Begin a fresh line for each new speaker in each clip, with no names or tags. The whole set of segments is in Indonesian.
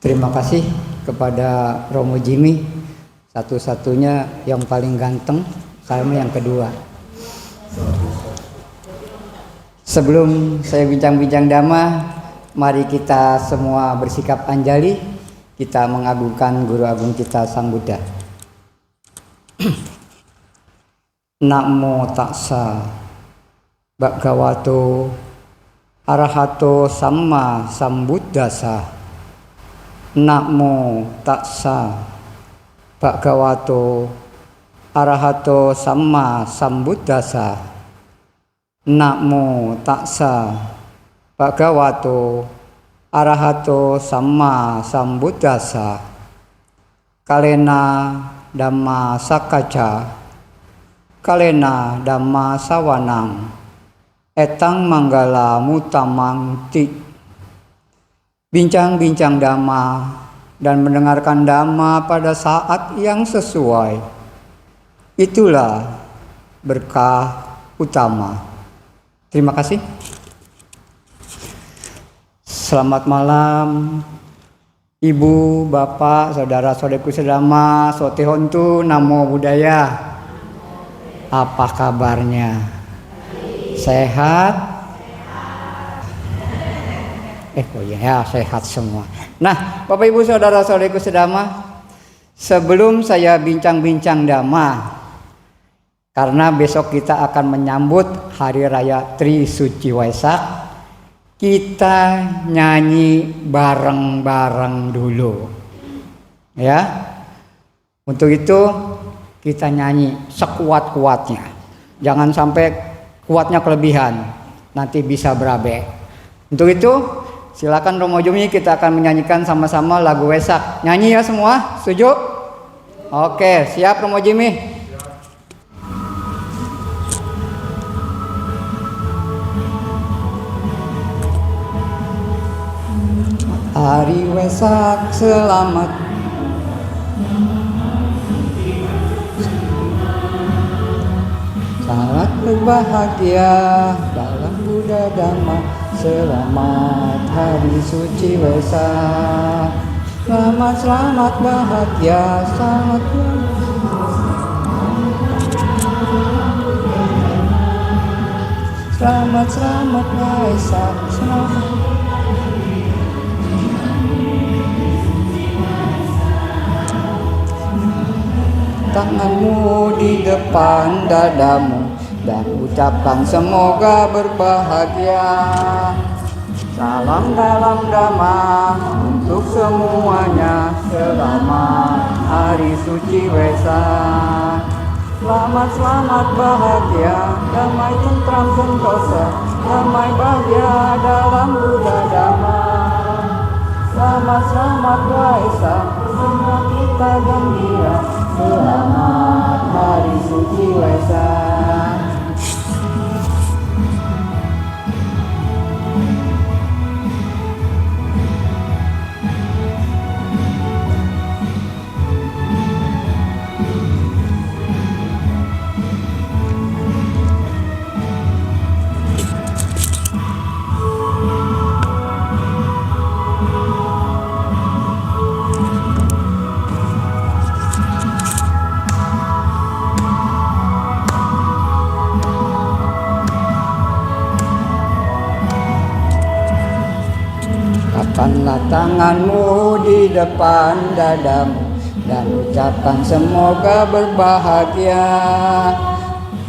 Terima kasih kepada Romo Jimmy, satu-satunya yang paling ganteng, sama yang kedua. Sebelum saya bincang-bincang dhamma, mari kita semua bersikap anjali, kita mengagungkan Guru Agung kita Sang Buddha. Namo tassa bhagavato arahato samma sambuddhassa. Namo tassa bhagavato arahato samma sambuddhassa. Namo tassa bhagavato arahato samma sambuddhassa. Kalena dhamma sakkaca, kalena dhamma sawanang, etang manggala mutamang ti. Bincang-bincang dhamma dan mendengarkan dhamma pada saat yang sesuai, itulah berkah utama. Terima kasih. Selamat malam Ibu, Bapak, Saudara-saudariku sedama, Sotihontu, Namo Buddhaya. Apa kabarnya? Sehat? Sehat semua. Nah, Bapak Ibu Saudara-saudariku sedama, sebelum saya bincang-bincang dhamma, karena besok kita akan menyambut Hari Raya Tri Suci Waisak, kita nyanyi bareng-bareng dulu. Ya. Untuk itu kita nyanyi sekuat-kuatnya. Jangan sampai kuatnya kelebihan, nanti bisa berabe. Untuk itu silakan Romo Jumi, kita akan menyanyikan sama-sama lagu Wesak. Nyanyi ya semua, setuju? Oke, siap Romo Jumi? Hari Wesak selamat, sangat berbahagia dalam Buddha Dhamma. Selamat Hari Suci Wesak, selamat bahagia, selamat Wesak, selamat. Tanganmu di depan dadamu dan ucapkan semoga berbahagia. Salam dalam dhamma untuk semuanya. Selamat Hari Suci Wesak, selamat bahagia, damai tentram sentosa, damai bahagia dalam Buddha Dhamma. Selamat Wesak, semua kita gembira. Selamat Hari Suci Wesak. Angkatlah tanganmu di depan dadamu dan ucapkan semoga berbahagia.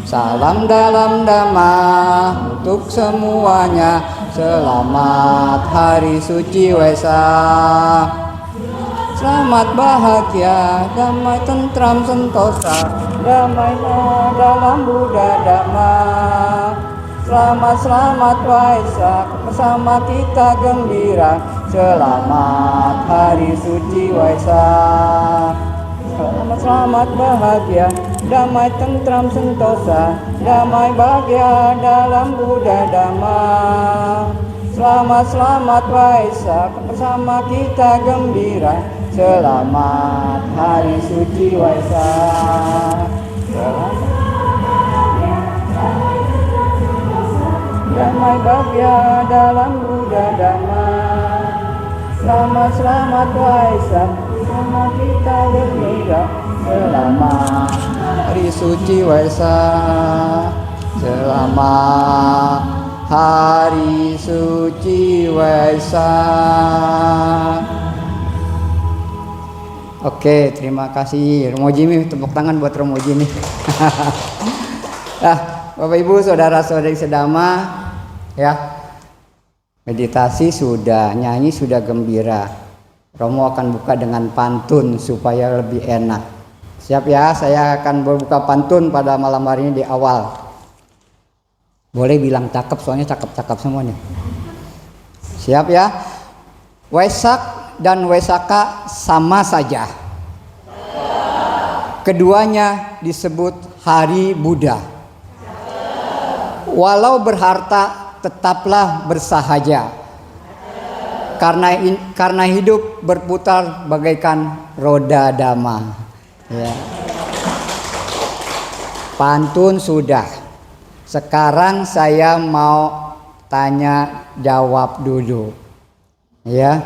Salam dalam dhamma untuk semuanya. Selamat Hari Suci Wesak, selamat bahagia, damai tentram sentosa, damai dalam Buddha Dhamma. Selamat Waisak, bersama kita gembira. Selamat Hari Suci Waisak, selamat bahagia, damai tentram sentosa, damai bahagia dalam Buddha Dhamma. Selamat Waisak, bersama kita gembira. Selamat Hari Suci Waisak, damai bahagia dalam Buddha Dhamma. Selamat selamat Waisak, semua kita gembira. Selamat hari suci Waisak, selamat hari suci Waisak. Oke, terima kasih Romo Jimmy, tepuk tangan buat Romo Jimmy. Nah, Bapak Ibu, saudara-saudari sedama, ya, meditasi sudah, nyanyi sudah gembira. Romo akan buka dengan pantun supaya lebih enak. Siap ya, saya akan berbuka pantun pada malam hari ini di awal. Boleh bilang cakep, soalnya cakep-cakep semua nih. Siap ya. Waisak dan Waisaka sama saja. Keduanya disebut hari Buddha. Walau berharta tetaplah bersahaja. Karena hidup berputar bagaikan roda dhamma. Ya. Pantun sudah. Sekarang saya mau tanya jawab dulu. Ya.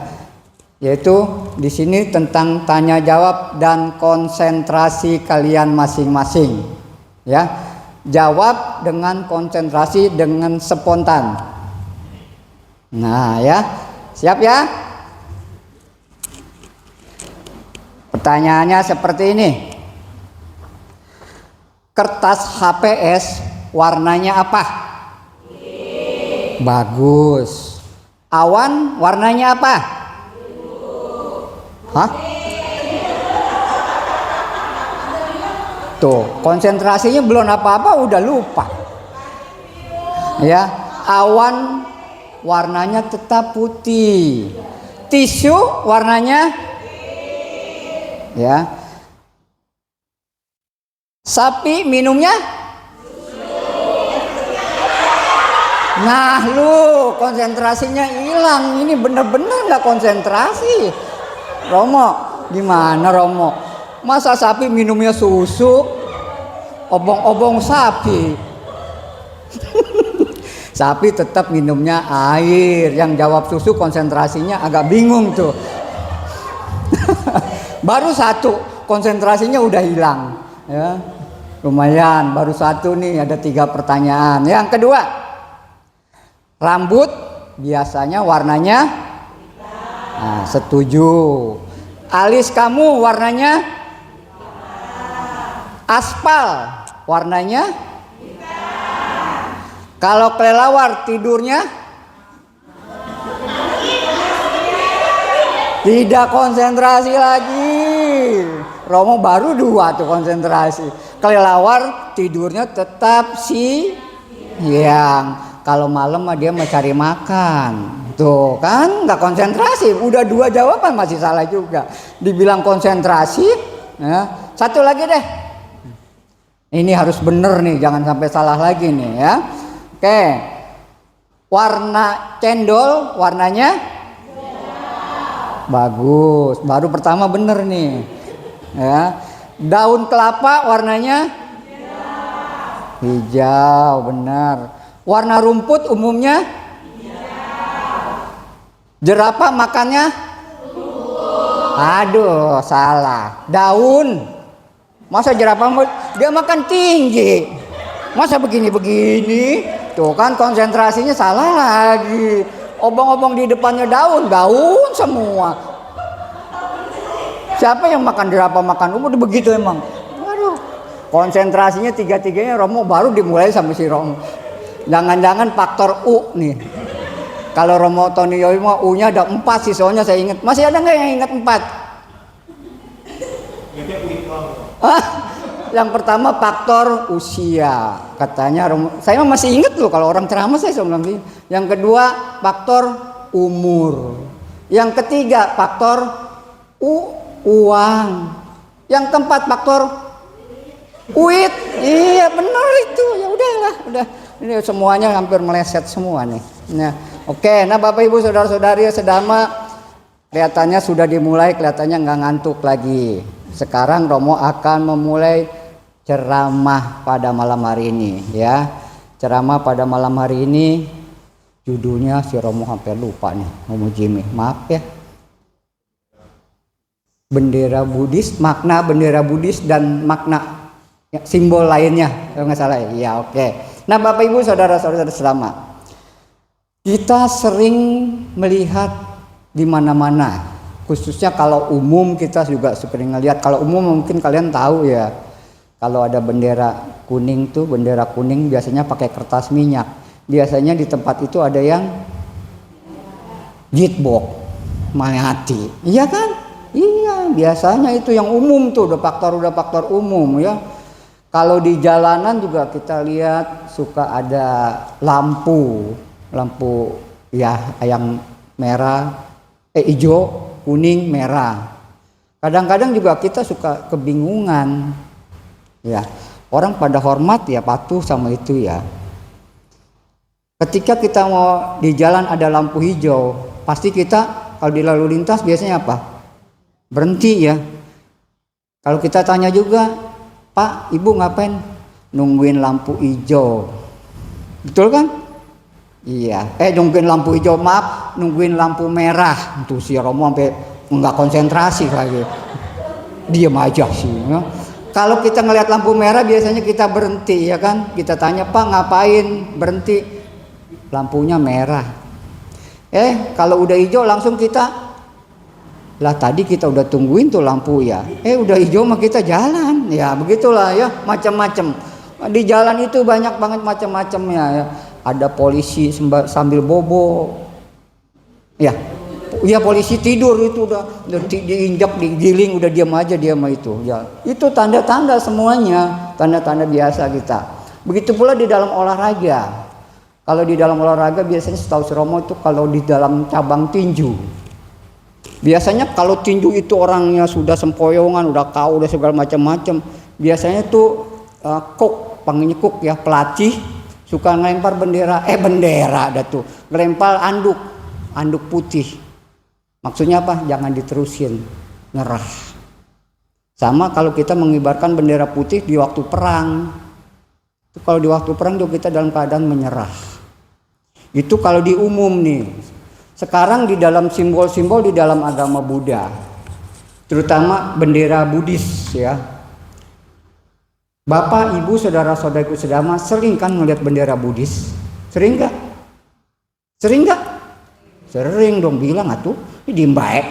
Yaitu di sini tentang tanya jawab dan konsentrasi kalian masing-masing. Ya. Jawab dengan konsentrasi, dengan spontan. Nah, ya. Siap ya? Pertanyaannya seperti ini. Kertas HPS warnanya apa? Bagus. Awan warnanya apa? Hah? Tuh, konsentrasinya belum apa-apa udah lupa. Ya, awan warnanya tetap putih. Tisu warnanya ya. Sapi minumnya? Nah, lu konsentrasinya hilang. Ini bener-bener nggak konsentrasi. Romo, gimana Romo? Masa sapi minumnya susu? Obong-obong sapi. Sapi tetap minumnya air. Yang jawab susu konsentrasinya agak bingung tuh. Baru satu, konsentrasinya udah hilang. Ya, lumayan. Baru satu nih, ada 3 pertanyaan. Yang kedua, rambut biasanya warnanya? Nah, setuju. Alis kamu warnanya? Aspal warnanya? Kalau kelelawar tidurnya? Tidak konsentrasi lagi. Romo baru 2 tuh konsentrasi. Kelelawar tidurnya tetap siang. Kalau malam mah dia mencari makan. Tuh kan nggak konsentrasi. Udah 2 jawaban masih salah juga. Dibilang konsentrasi. Ya. Satu lagi deh. Ini harus bener nih, jangan sampai salah lagi nih ya. Oke. Warna cendol warnanya? Bagus. Baru pertama bener nih. Ya. Daun kelapa warnanya? Hijau, benar. Warna rumput umumnya? Jerapah makannya? Aduh, salah. Daun. Masa jerapah dia makan tinggi? Masa begini-begini? Tuh kan konsentrasinya salah lagi. Obong-obong di depannya daun semua. Siapa yang makan jerapah makan udah begitu emang. Waduh. Konsentrasinya 3-3-nya Romo baru dimulai sama si Romo. Jangan-jangan faktor U nih. Kalau Romo Tony Yoimo U-nya ada 4 sih, soalnya saya ingat. Masih ada nggak yang ingat 4? Yang pertama faktor usia. Katanya Romo, saya masih ingat loh kalau orang ceramah saya bilang gitu. Yang kedua faktor umur. Yang ketiga faktor uang. Yang keempat faktor uit. Iya benar itu. Ya udahlah, udah. Ini semuanya hampir meleset semua nih. Nah, oke. Nah, Bapak Ibu saudara-saudari sedama, kelihatannya sudah dimulai, kelihatannya nggak ngantuk lagi. Sekarang Romo akan memulai ceramah pada malam hari ini ya. Ceramah pada malam hari ini judulnya si Romo hampir lupa nih, Romo Jimmy. Maaf ya. bendera Buddhis, makna bendera Buddhis dan makna simbol lainnya, kalau nggak salah ya. Oke. Nah, Bapak Ibu saudara-saudara selama, kita sering melihat di mana-mana, khususnya kalau umum kita juga sering ngelihat. Kalau umum mungkin kalian tahu ya, kalau ada bendera kuning tuh, bendera kuning biasanya pakai kertas minyak. Biasanya di tempat itu ada yang jitbok, mayati, iya kan? Iya, biasanya itu yang umum tuh, udah faktor umum ya. Kalau di jalanan juga kita lihat suka ada lampu ya yang merah, hijau, kuning, merah. Kadang-kadang juga kita suka kebingungan. Ya, orang pada hormat ya, patuh sama itu ya. Ketika kita mau di jalan ada lampu hijau, pasti kita kalau di lalu lintas biasanya apa? Berhenti ya. Kalau kita tanya juga, Pak, Ibu ngapain? Nungguin lampu hijau. Betul kan? Iya. Nungguin lampu hijau, maaf, nungguin lampu merah. Tuh si Romo sampai nggak konsentrasi lagi. Diam aja sih. Ya. Kalau kita ngelihat lampu merah biasanya kita berhenti ya kan? Kita tanya, Pak ngapain berhenti? Lampunya merah. Kalau udah hijau langsung kita, lah tadi kita udah tungguin tuh lampu ya. Udah hijau mah kita jalan. Ya begitulah ya, macam-macam. Di jalan itu banyak banget macam-macamnya ya. Ada polisi sambil bobo. Ya. Ya polisi tidur itu udah diinjak, digiling, udah diam aja dia mah itu. Ya, itu tanda-tanda semuanya, tanda-tanda biasa kita. Begitu pula di dalam olahraga. Kalau di dalam olahraga biasanya setahu si Romo itu kalau di dalam cabang tinju. Biasanya kalau tinju itu orangnya sudah sempoyongan, udah kau, udah segala macam-macam. Biasanya tuh coach, panggilnya coach ya, pelatih suka ngelempar bendera ada tuh, ngelempar anduk putih. Maksudnya apa? Jangan diterusin, nyerah. Sama kalau kita mengibarkan bendera putih di waktu perang. Itu kalau di waktu perang juga kita dalam keadaan menyerah. Itu kalau di umum nih. Sekarang di dalam simbol-simbol di dalam agama Buddha, terutama bendera Buddhis ya. Bapak, Ibu, saudara-saudariku sedama sering kan melihat bendera Buddhis? Sering gak? Sering gak? Sering dong, bilang atuh. Diem baik,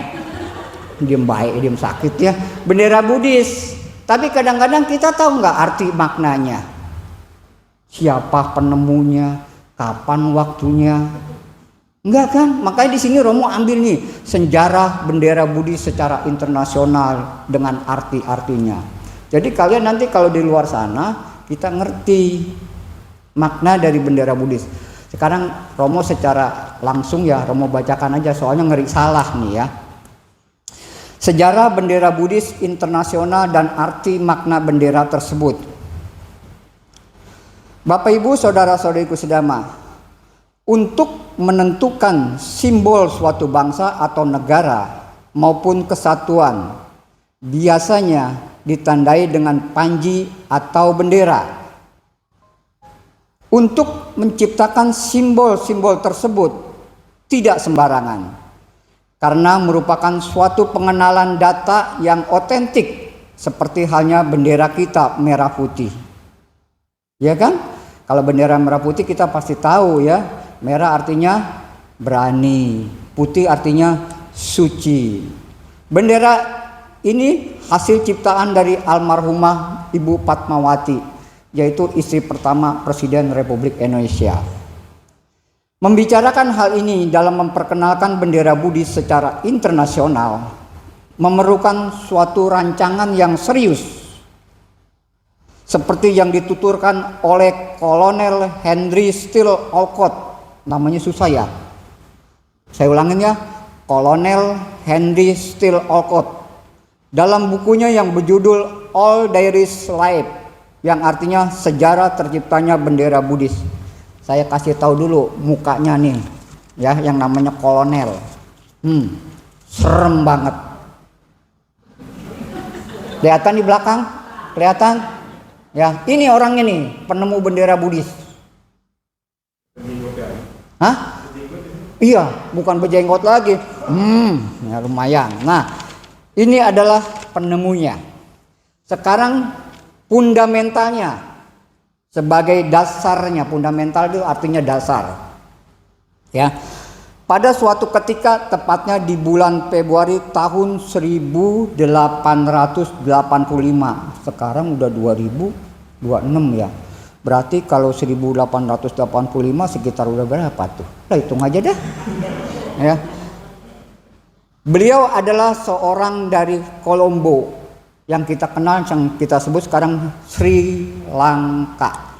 diem sakit ya. Bendera Buddhis. Tapi kadang-kadang kita tahu nggak arti maknanya? Siapa penemunya? Kapan waktunya? Enggak kan? Makanya di sini Romo ambil nih sejarah bendera Buddhis secara internasional dengan arti-artinya. Jadi kalian nanti kalau di luar sana kita ngerti makna dari bendera Buddhis. Sekarang Romo secara langsung ya Romo bacakan aja soalnya ngeri salah nih ya. Sejarah bendera Buddhis internasional dan arti makna bendera tersebut. Bapak Ibu saudara-saudariku sedama, untuk menentukan simbol suatu bangsa atau negara maupun kesatuan biasanya ditandai dengan panji atau bendera. Untuk menciptakan simbol-simbol tersebut tidak sembarangan, karena merupakan suatu pengenalan data yang otentik, seperti halnya bendera kita merah putih. Ya kan? Kalau bendera merah putih kita pasti tahu ya, merah artinya berani, putih artinya suci. Bendera ini hasil ciptaan dari almarhumah Ibu Fatmawati, yaitu istri pertama Presiden Republik Indonesia. Membicarakan hal ini dalam memperkenalkan bendera Buddhis secara internasional memerlukan suatu rancangan yang serius, seperti yang dituturkan oleh Kolonel Henry Steele Olcott. Namanya susah ya, saya ulangin ya, Kolonel Henry Steele Olcott dalam bukunya yang berjudul All Dairy's Life, yang artinya sejarah terciptanya bendera Buddhis. Saya kasih tahu dulu mukanya nih ya, yang namanya kolonel. Serem banget. Kelihatan di belakang? Kelihatan? Ya, ini orangnya nih, penemu bendera Buddhis. Hah? Iya, bukan berjenggot lagi. Ya lumayan. Nah, Ini adalah penemunya. Sekarang fundamentalnya, sebagai dasarnya. Fundamental itu artinya dasar. Ya. Pada suatu ketika, tepatnya di bulan Februari tahun 1885. Sekarang udah 2026 ya. Berarti kalau 1885 sekitar udah berapa tuh? Lah hitung aja dah. Ya. Beliau adalah seorang dari Kolombo yang kita kenal, yang kita sebut sekarang Sri Lanka.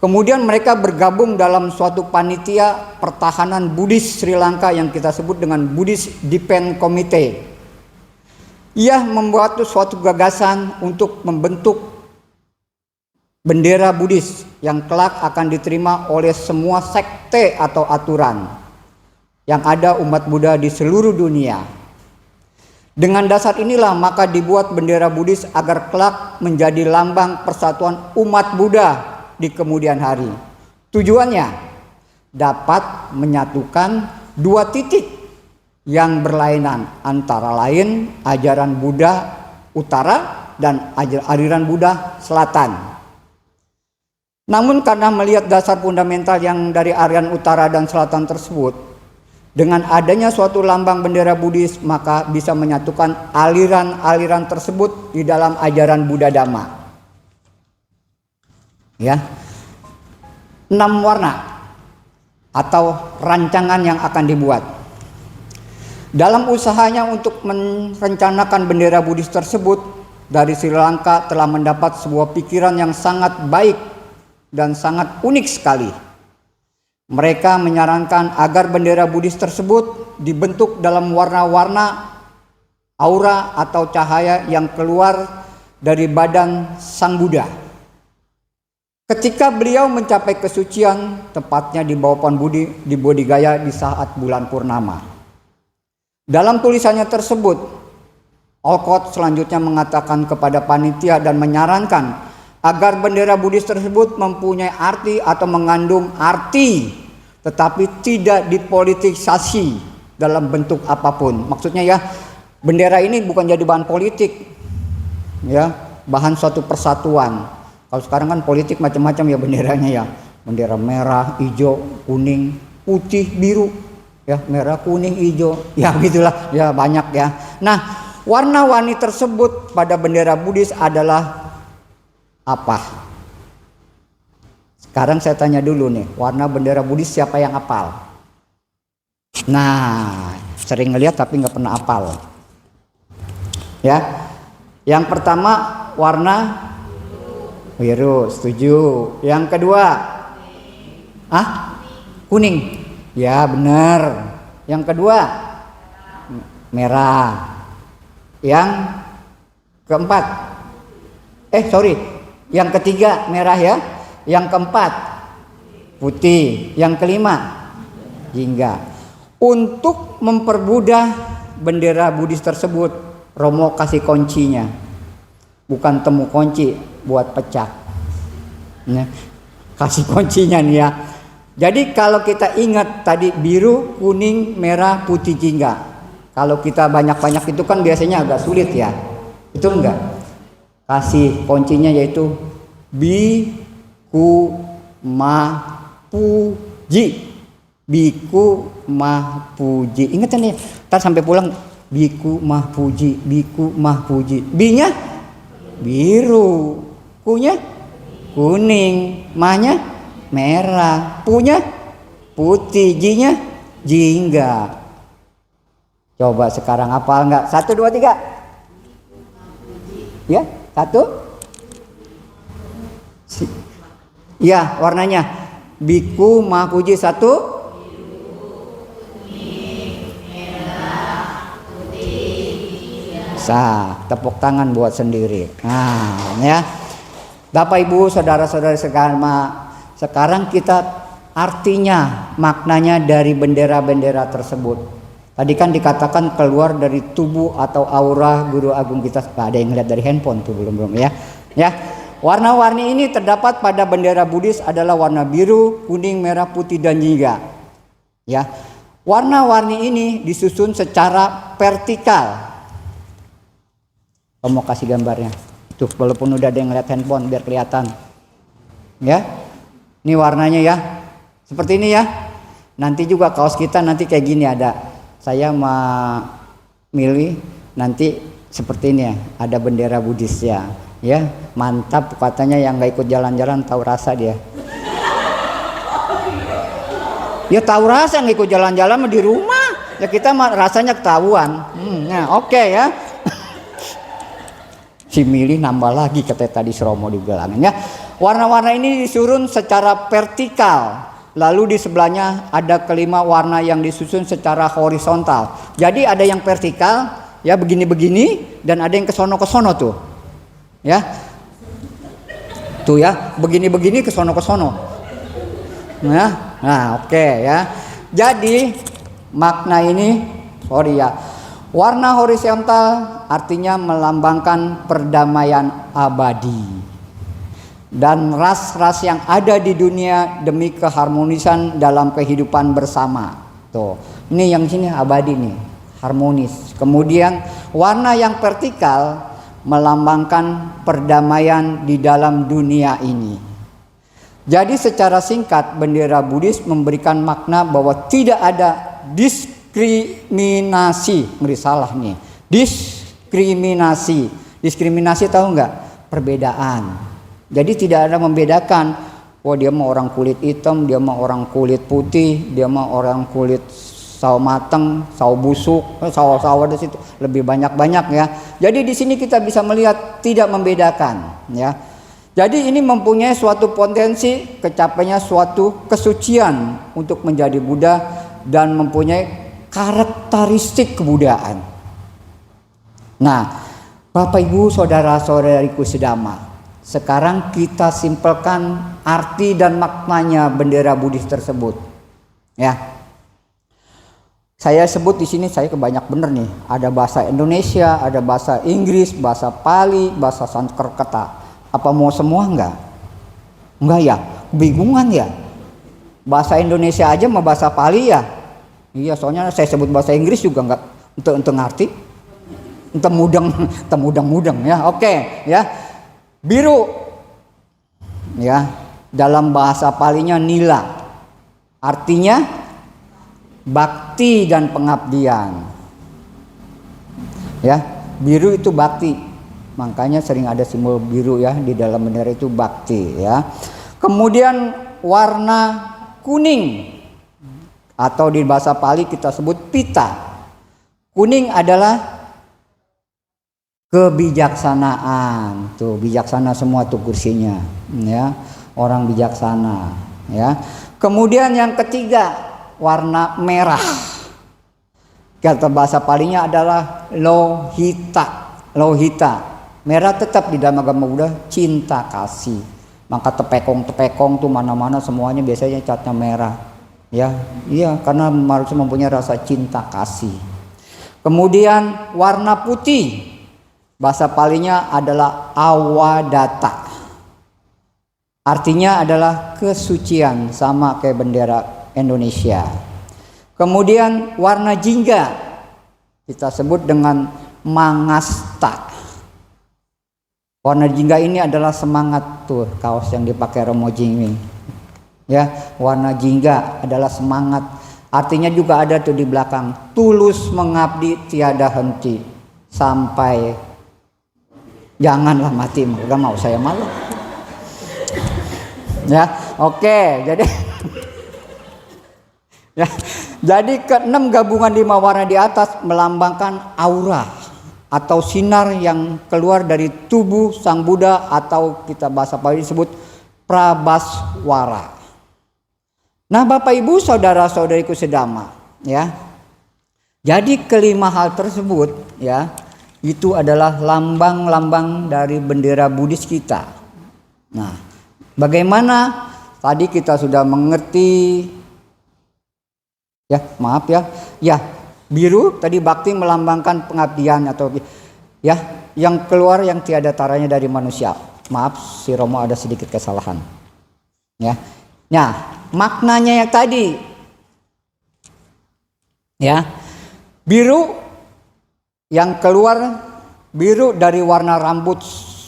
Kemudian mereka bergabung dalam suatu panitia pertahanan Buddhis Sri Lanka yang kita sebut dengan Buddhist Defense Committee. Ia membuat suatu gagasan untuk membentuk bendera Buddhis yang kelak akan diterima oleh semua sekte atau aturan yang ada umat Buddha di seluruh dunia. Dengan dasar inilah maka dibuat bendera Buddhis agar kelak menjadi lambang persatuan umat Buddha di kemudian hari. Tujuannya dapat menyatukan dua titik yang berlainan, antara lain ajaran Buddha Utara dan aliran Buddha Selatan. Namun karena melihat dasar fundamental yang dari aliran Utara dan Selatan tersebut, dengan adanya suatu lambang bendera Buddhis maka bisa menyatukan aliran-aliran tersebut di dalam ajaran Buddha Dhamma. Ya, 6 warna atau rancangan yang akan dibuat. Dalam usahanya untuk merencanakan bendera Buddhis tersebut, dari Sri Lanka telah mendapat sebuah pikiran yang sangat baik dan sangat unik sekali. Mereka menyarankan agar bendera Buddhis tersebut dibentuk dalam warna-warna aura atau cahaya yang keluar dari badan Sang Buddha. Ketika beliau mencapai kesucian, tepatnya di bawah pohon Bodhi di Bodhigaya di saat bulan purnama. Dalam tulisannya tersebut, Olcott selanjutnya mengatakan kepada panitia dan menyarankan agar bendera Buddhis tersebut mempunyai arti atau mengandung arti, tetapi tidak dipolitisasi dalam bentuk apapun. Maksudnya ya, bendera ini bukan jadi bahan politik, ya, bahan suatu persatuan. Kalau sekarang kan politik macam-macam ya benderanya ya. Bendera merah, hijau, kuning, putih, biru. Ya, merah, kuning, hijau. Ya gitulah, ya banyak ya. Nah, warna-warni tersebut pada bendera Buddhis adalah apa? Sekarang saya tanya dulu nih, warna bendera Buddhis siapa yang hafal? Nah, sering ngeliat tapi nggak pernah hafal. Ya, yang pertama warna biru, setuju. Yang kedua, kuning. Ya benar. Yang kedua, merah. Yang keempat, yang ketiga merah ya. Yang keempat, putih. Yang kelima, jingga. Untuk mempermudah bendera Buddhis tersebut, Romo kasih kuncinya. Bukan temu kunci buat pecah. Nah, kasih kuncinya nih ya. Jadi kalau kita ingat tadi biru, kuning, merah, putih, jingga. Kalau kita banyak-banyak itu kan biasanya agak sulit ya. Itu enggak. Kasih kuncinya yaitu biku mapuji. Biku mapuji. Ingat nih, ntar sampai pulang biku mapuji, biku mapuji. Binya biru, kunya kuning, mahnya merah, punya putih, jinya jingga. Coba sekarang hafal nggak? 1, 2, 3. Ya, 1. Ya, warnanya biku mapuji 1. Tepuk tangan buat sendiri. Nah, ya. Bapak Ibu, saudara-saudara seagama, sekarang kita artinya, maknanya dari bendera-bendera tersebut. Tadi kan dikatakan keluar dari tubuh atau aura Guru Agung kita. Ada yang lihat dari handphone tuh belum ya. Ya. Warna-warni ini terdapat pada bendera Buddhis adalah warna biru, kuning, merah, putih dan jingga. Ya. Warna-warni ini disusun secara vertikal. Kamu kasih gambarnya. Tuh, walaupun udah ada yang ngeliat handphone biar kelihatan. Ya. Ini warnanya ya. Seperti ini ya. Nanti juga kaos kita nanti kayak gini ada. Saya milih nanti seperti ini ya. Ada bendera Buddhis ya. Ya, mantap katanya, yang nggak ikut jalan-jalan tahu rasa dia. Ya tahu rasa, nggak ikut jalan-jalan di rumah. Ya kita rasanya ketahuan. Nah, oke ya. Si milih nambah lagi katanya tadi Romo dibilangin ya. Warna-warna ini disusun secara vertikal. Lalu di sebelahnya ada kelima warna yang disusun secara horizontal. Jadi ada yang vertikal ya begini-begini, dan ada yang kesono-kesono tuh. Ya. Tuh ya, begini-begini kesono-kesono. Nah, oke ya. Jadi makna ini warna horizontal artinya melambangkan perdamaian abadi dan ras-ras yang ada di dunia demi keharmonisan dalam kehidupan bersama. Tuh, ini yang sini abadi nih, harmonis. Kemudian warna yang vertikal melambangkan perdamaian di dalam dunia ini. Jadi secara singkat bendera Buddhis memberikan makna bahwa tidak ada diskriminasi. Ngeri salah nih. Diskriminasi. Diskriminasi tahu nggak? Perbedaan. Jadi tidak ada membedakan. Oh dia mau orang kulit hitam, dia mau orang kulit putih, dia mau orang kulit sawo mateng, sawo busuk, sawo-sawo di situ lebih banyak-banyak ya. Jadi di sini kita bisa melihat tidak membedakan ya. Jadi ini mempunyai suatu potensi kecapainya suatu kesucian untuk menjadi Buddha dan mempunyai karakteristik kebudayaan. Nah, Bapak Ibu saudara-saudariku sedama, sekarang kita simpelkan arti dan maknanya bendera Buddhis tersebut. Ya. Saya sebut di sini, saya kebanyak bener nih. Ada bahasa Indonesia, ada bahasa Inggris, bahasa Pali, bahasa Sanskerta. Apa mau semua enggak? Enggak ya? Bingungan ya? Bahasa Indonesia aja sama bahasa Pali ya? Iya, soalnya saya sebut bahasa Inggris juga enggak untuk ngerti. Untuk mudeng ya. Oke, ya. Biru. Ya. Dalam bahasa Palinya nila. Artinya bakti dan pengabdian. Ya, biru itu bakti. Makanya sering ada simbol biru ya di dalam bendera itu bakti ya. Kemudian warna kuning atau di bahasa Pali kita sebut pita. Kuning adalah kebijaksanaan. Tuh, bijaksana semua tuh kursinya ya. Orang bijaksana ya. Kemudian yang ketiga warna merah. Kata bahasa Palinya adalah lohita. Lohita. Merah tetap di dalam agama Buddha cinta kasih. Maka tepekong tuh mana-mana semuanya biasanya catnya merah. Ya, iya karena harus mempunyai rasa cinta kasih. Kemudian warna putih. Bahasa Palinya adalah awadata. Artinya adalah kesucian, sama kayak bendera Indonesia. Kemudian warna jingga kita sebut dengan mangasta. Warna jingga ini adalah semangat tuh kaos yang dipakai Romo Jingwing. Ya, warna jingga adalah semangat. Artinya juga ada tuh di belakang, tulus mengabdi tiada henti sampai janganlah mati, enggak mau saya malu. Ya, oke, jadi ya, jadi keenam gabungan 5 warna di atas melambangkan aura atau sinar yang keluar dari tubuh Sang Buddha atau kita bahasa Pali disebut Prabhaswara. Nah, Bapak Ibu saudara-saudariku sedama, ya. Jadi kelima hal tersebut ya, itu adalah lambang-lambang dari bendera Buddhis kita. Nah, bagaimana tadi kita sudah mengerti ya, maaf ya. Ya, biru tadi bakti melambangkan pengabdian atau ya, yang keluar yang tiada taranya dari manusia. Maaf si Romo ada sedikit kesalahan. Ya. Nah, maknanya yang tadi ya, biru yang keluar Biru dari warna rambut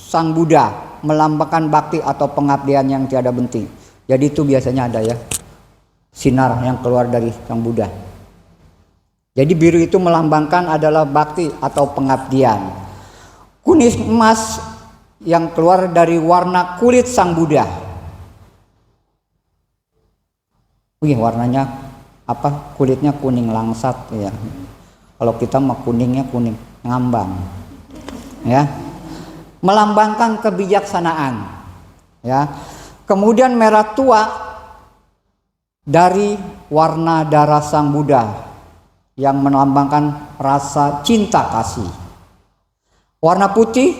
Sang Buddha, melambangkan bakti atau pengabdian yang tiada henti. Jadi itu biasanya ada ya, sinar yang keluar dari Sang Buddha. Jadi biru itu melambangkan adalah bakti atau pengabdian. Kuning emas yang keluar dari warna kulit Sang Buddha. Wih, warnanya apa? Kulitnya kuning langsat ya. Kalau kita mah kuningnya kuning ngambang. Ya. Melambangkan kebijaksanaan. Ya. Kemudian merah tua dari warna darah Sang Buddha yang melambangkan rasa cinta kasih. Warna putih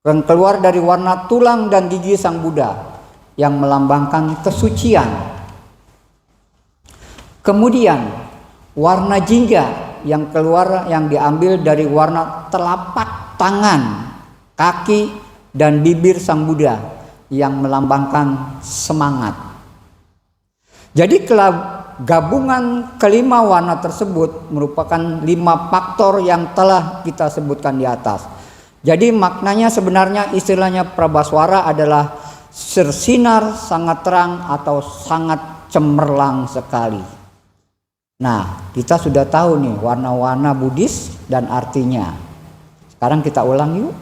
yang keluar dari warna tulang dan gigi Sang Buddha yang melambangkan kesucian. Kemudian warna jingga yang keluar yang diambil dari warna telapak tangan, kaki dan bibir Sang Buddha yang melambangkan semangat. Jadi gabungan kelima warna tersebut merupakan 5 faktor yang telah kita sebutkan di atas. Jadi maknanya sebenarnya istilahnya Prabhaswara adalah bersinar sangat terang atau sangat cemerlang sekali. Nah, kita sudah tahu nih warna-warna Buddhis dan artinya. Sekarang kita ulang yuk.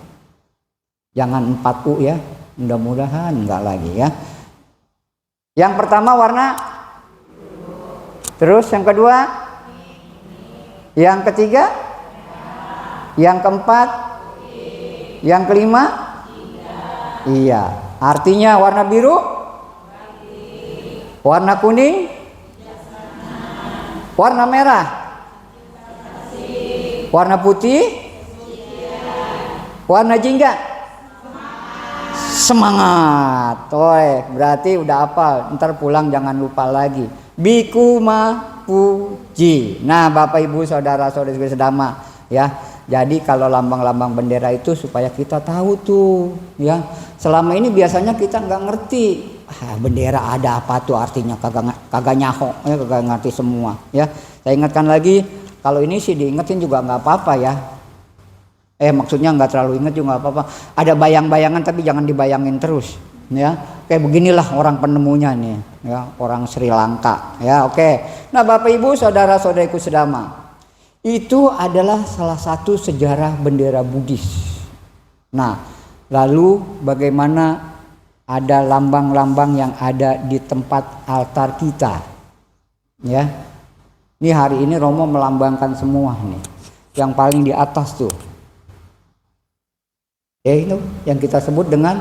Jangan 4U ya, mudah-mudahan enggak lagi ya. Yang pertama warna, terus yang kedua, yang ketiga, yang keempat, yang kelima, iya. Artinya warna biru, warna kuning, warna merah, warna putih, warna jingga, semangat. Berarti udah hafal. Ntar pulang jangan lupa lagi. Bikuma puji. Nah, Bapak Ibu saudara-saudari sedama ya. Jadi kalau lambang-lambang bendera itu supaya kita tahu tuh ya. Selama ini biasanya kita nggak ngerti. Bendera ada apa tuh artinya, kagak nyaho ya, kagak ngerti semua ya. Saya ingatkan lagi, kalau ini sih diingetin juga nggak apa-apa ya. Maksudnya nggak terlalu inget juga nggak apa-apa. Ada bayang-bayangan tapi jangan dibayangin terus ya. Kayak beginilah orang penemunya nih ya, orang Sri Lanka ya. Oke. Nah, Bapak Ibu saudara-saudariku sedama, itu adalah salah satu sejarah bendera Buddhis. Nah, lalu bagaimana ada lambang-lambang yang ada di tempat altar kita ya. Ini hari ini Romo melambangkan semua nih. Yang paling di atas tuh itu yang kita sebut dengan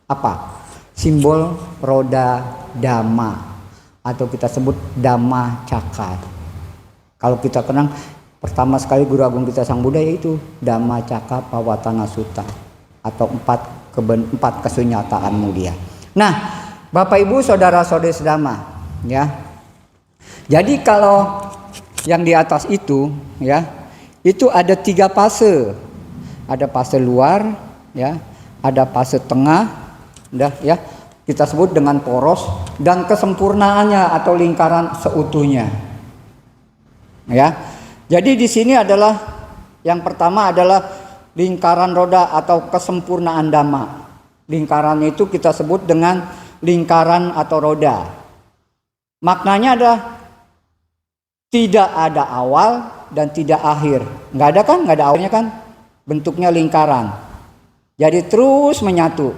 apa? Simbol roda Dhamma atau kita sebut Dhamma Cakar. Kalau kita kenang pertama sekali Guru Agung kita Sang Buddha yaitu Dhamma Cakka Pawatana Sutta atau 4 kesunyataan mulia. Nah, Bapak Ibu saudara-saudari sedama ya. Jadi kalau yang di atas itu ya, itu ada 3 fase. Ada fase luar ya, ada fase tengah ya. Kita sebut dengan poros dan kesempurnaannya atau lingkaran seutuhnya. Ya. Jadi di sini adalah yang pertama adalah lingkaran roda atau kesempurnaan Dhamma. Lingkaran itu kita sebut dengan lingkaran atau roda. Maknanya adalah tidak ada awal dan tidak akhir. Nggak ada kan? Nggak ada awalnya kan? Bentuknya lingkaran. Jadi terus menyatu.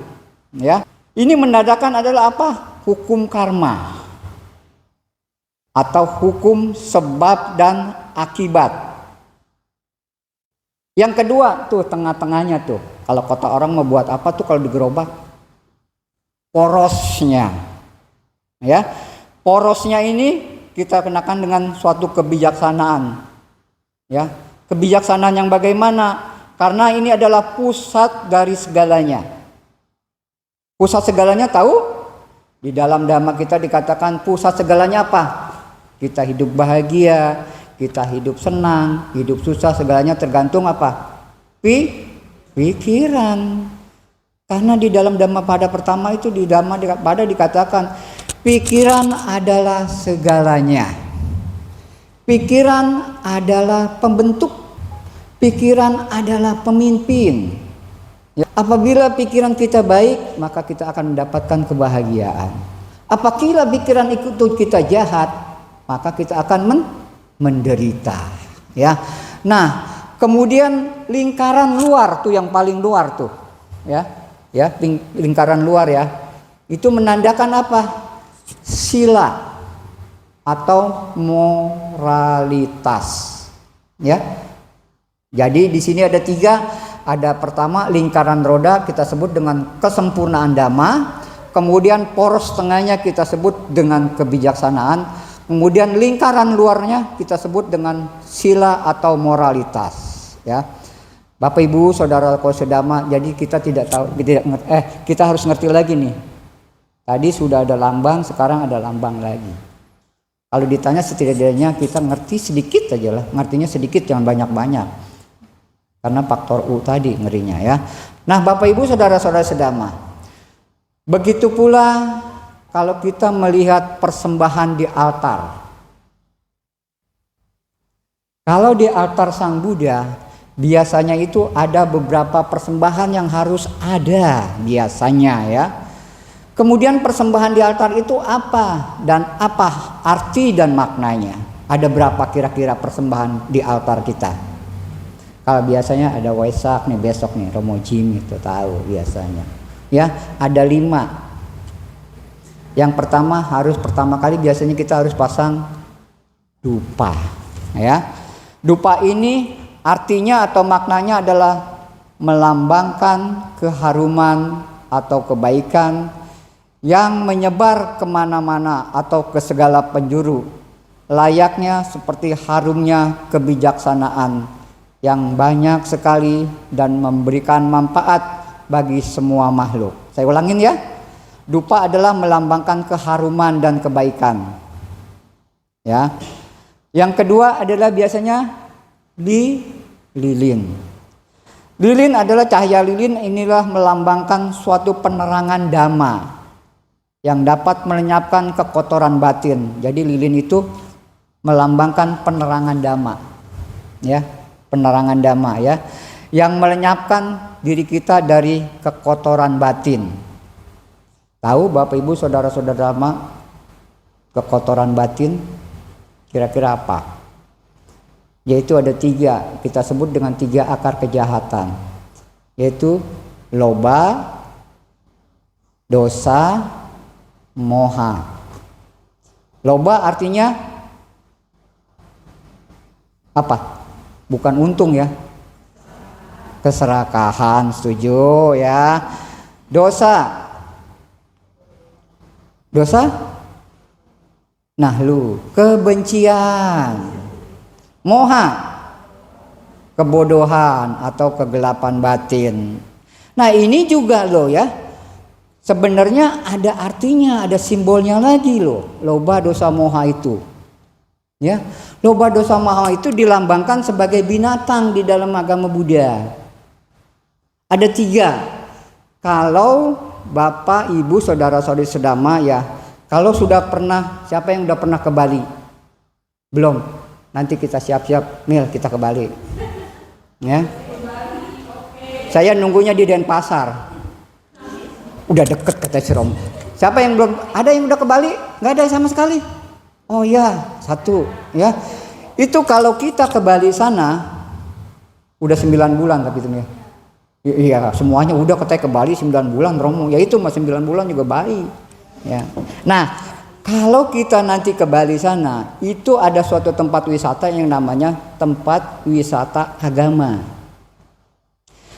Ya. Ini menandakan adalah apa? Hukum karma. Atau hukum sebab dan akibat. Yang kedua tuh tengah-tengahnya tuh. Kalau kata orang mau buat apa tuh kalau digerobak? Porosnya. Ya. Porosnya ini kita kenakan dengan suatu kebijaksanaan. Ya. Kebijaksanaan yang bagaimana? Karena ini adalah pusat dari segalanya. Pusat segalanya tahu? Di dalam Dhamma kita dikatakan pusat segalanya apa? Kita hidup bahagia, kita hidup senang, hidup susah, segalanya tergantung apa? Pikiran. Karena di dalam Dhamma pada pertama itu di Dhamma pada dikatakan pikiran adalah segalanya. Pikiran adalah pembentuk. Pikiran adalah pemimpin. Ya, apabila pikiran kita baik, maka kita akan mendapatkan kebahagiaan. Apabila pikiran itu kita jahat, maka kita akan menderita. Ya. Nah, kemudian lingkaran luar tuh yang paling luar tuh, ya, lingkaran luar ya, itu menandakan apa? Sila atau moralitas. Ya. Jadi di sini ada 3. Ada pertama lingkaran roda kita sebut dengan kesempurnaan dhamma. Kemudian poros tengahnya kita sebut dengan kebijaksanaan. Kemudian lingkaran luarnya kita sebut dengan sila atau moralitas. Ya, Bapak Ibu, saudara sedama. Jadi kita kita harus ngerti lagi nih. Tadi sudah ada lambang, sekarang ada lambang lagi. Kalau ditanya setidaknya kita ngerti sedikit aja lah. Ngertinya sedikit, jangan banyak-banyak. Karena faktor U tadi ngerinya ya. Nah, Bapak Ibu saudara-saudara sedama, begitu pula kalau kita melihat persembahan di altar. Kalau di altar Sang Buddha, biasanya itu ada beberapa persembahan yang harus ada biasanya ya. Kemudian persembahan di altar itu apa dan apa arti dan maknanya? Ada berapa kira-kira persembahan di altar kita? Kalau biasanya ada Waisak nih, besok nih Romo Jim itu tahu biasanya. Ya, ada 5. Yang pertama pertama kali biasanya kita harus pasang dupa. Ya. Dupa ini artinya atau maknanya adalah melambangkan keharuman atau kebaikan yang menyebar kemana-mana atau ke segala penjuru. Layaknya seperti harumnya kebijaksanaan yang banyak sekali dan memberikan manfaat bagi semua makhluk. Saya ulangin ya. Dupa adalah melambangkan keharuman dan kebaikan. Ya. Yang kedua adalah biasanya lilin. Lilin adalah cahaya lilin, inilah melambangkan suatu penerangan dhamma yang dapat melenyapkan kekotoran batin. Jadi lilin itu melambangkan penerangan dhamma. Ya. Penerangan dhamma ya, yang melenyapkan diri kita dari kekotoran batin. Tahu Bapak Ibu saudara-saudara dhamma, kekotoran batin kira-kira apa? Yaitu ada 3, kita sebut dengan 3 akar kejahatan, yaitu loba, dosa, moha. Loba artinya apa? Bukan untung ya, keserakahan, setuju ya. Dosa, nahlu, kebencian. Moha, kebodohan atau kegelapan batin. Nah ini juga loh ya, sebenarnya ada artinya, ada simbolnya lagi loh. Loba, dosa, moha itu ya. Loba, dosa, moha itu dilambangkan sebagai binatang di dalam agama Buddha. Ada 3. Kalau Bapak, Ibu, saudara-saudari sedama ya, kalau sudah pernah, siapa yang udah pernah ke Bali? Belum? Nanti kita siap-siap, Mil, kita ke Bali. Ya. Saya nunggunya di Denpasar. Udah deket kata si Rom. Siapa yang belum? Ada yang udah ke Bali? Nggak ada sama sekali. Oh ya, 1 ya. Itu kalau kita ke Bali sana udah 9 bulan tapi itu ya. Iya, semuanya udah katanya ke Bali 9 bulan Romo. Ya itu mas 9 bulan juga Bali. Ya. Nah, kalau kita nanti ke Bali sana, itu ada suatu tempat wisata yang namanya tempat wisata agama.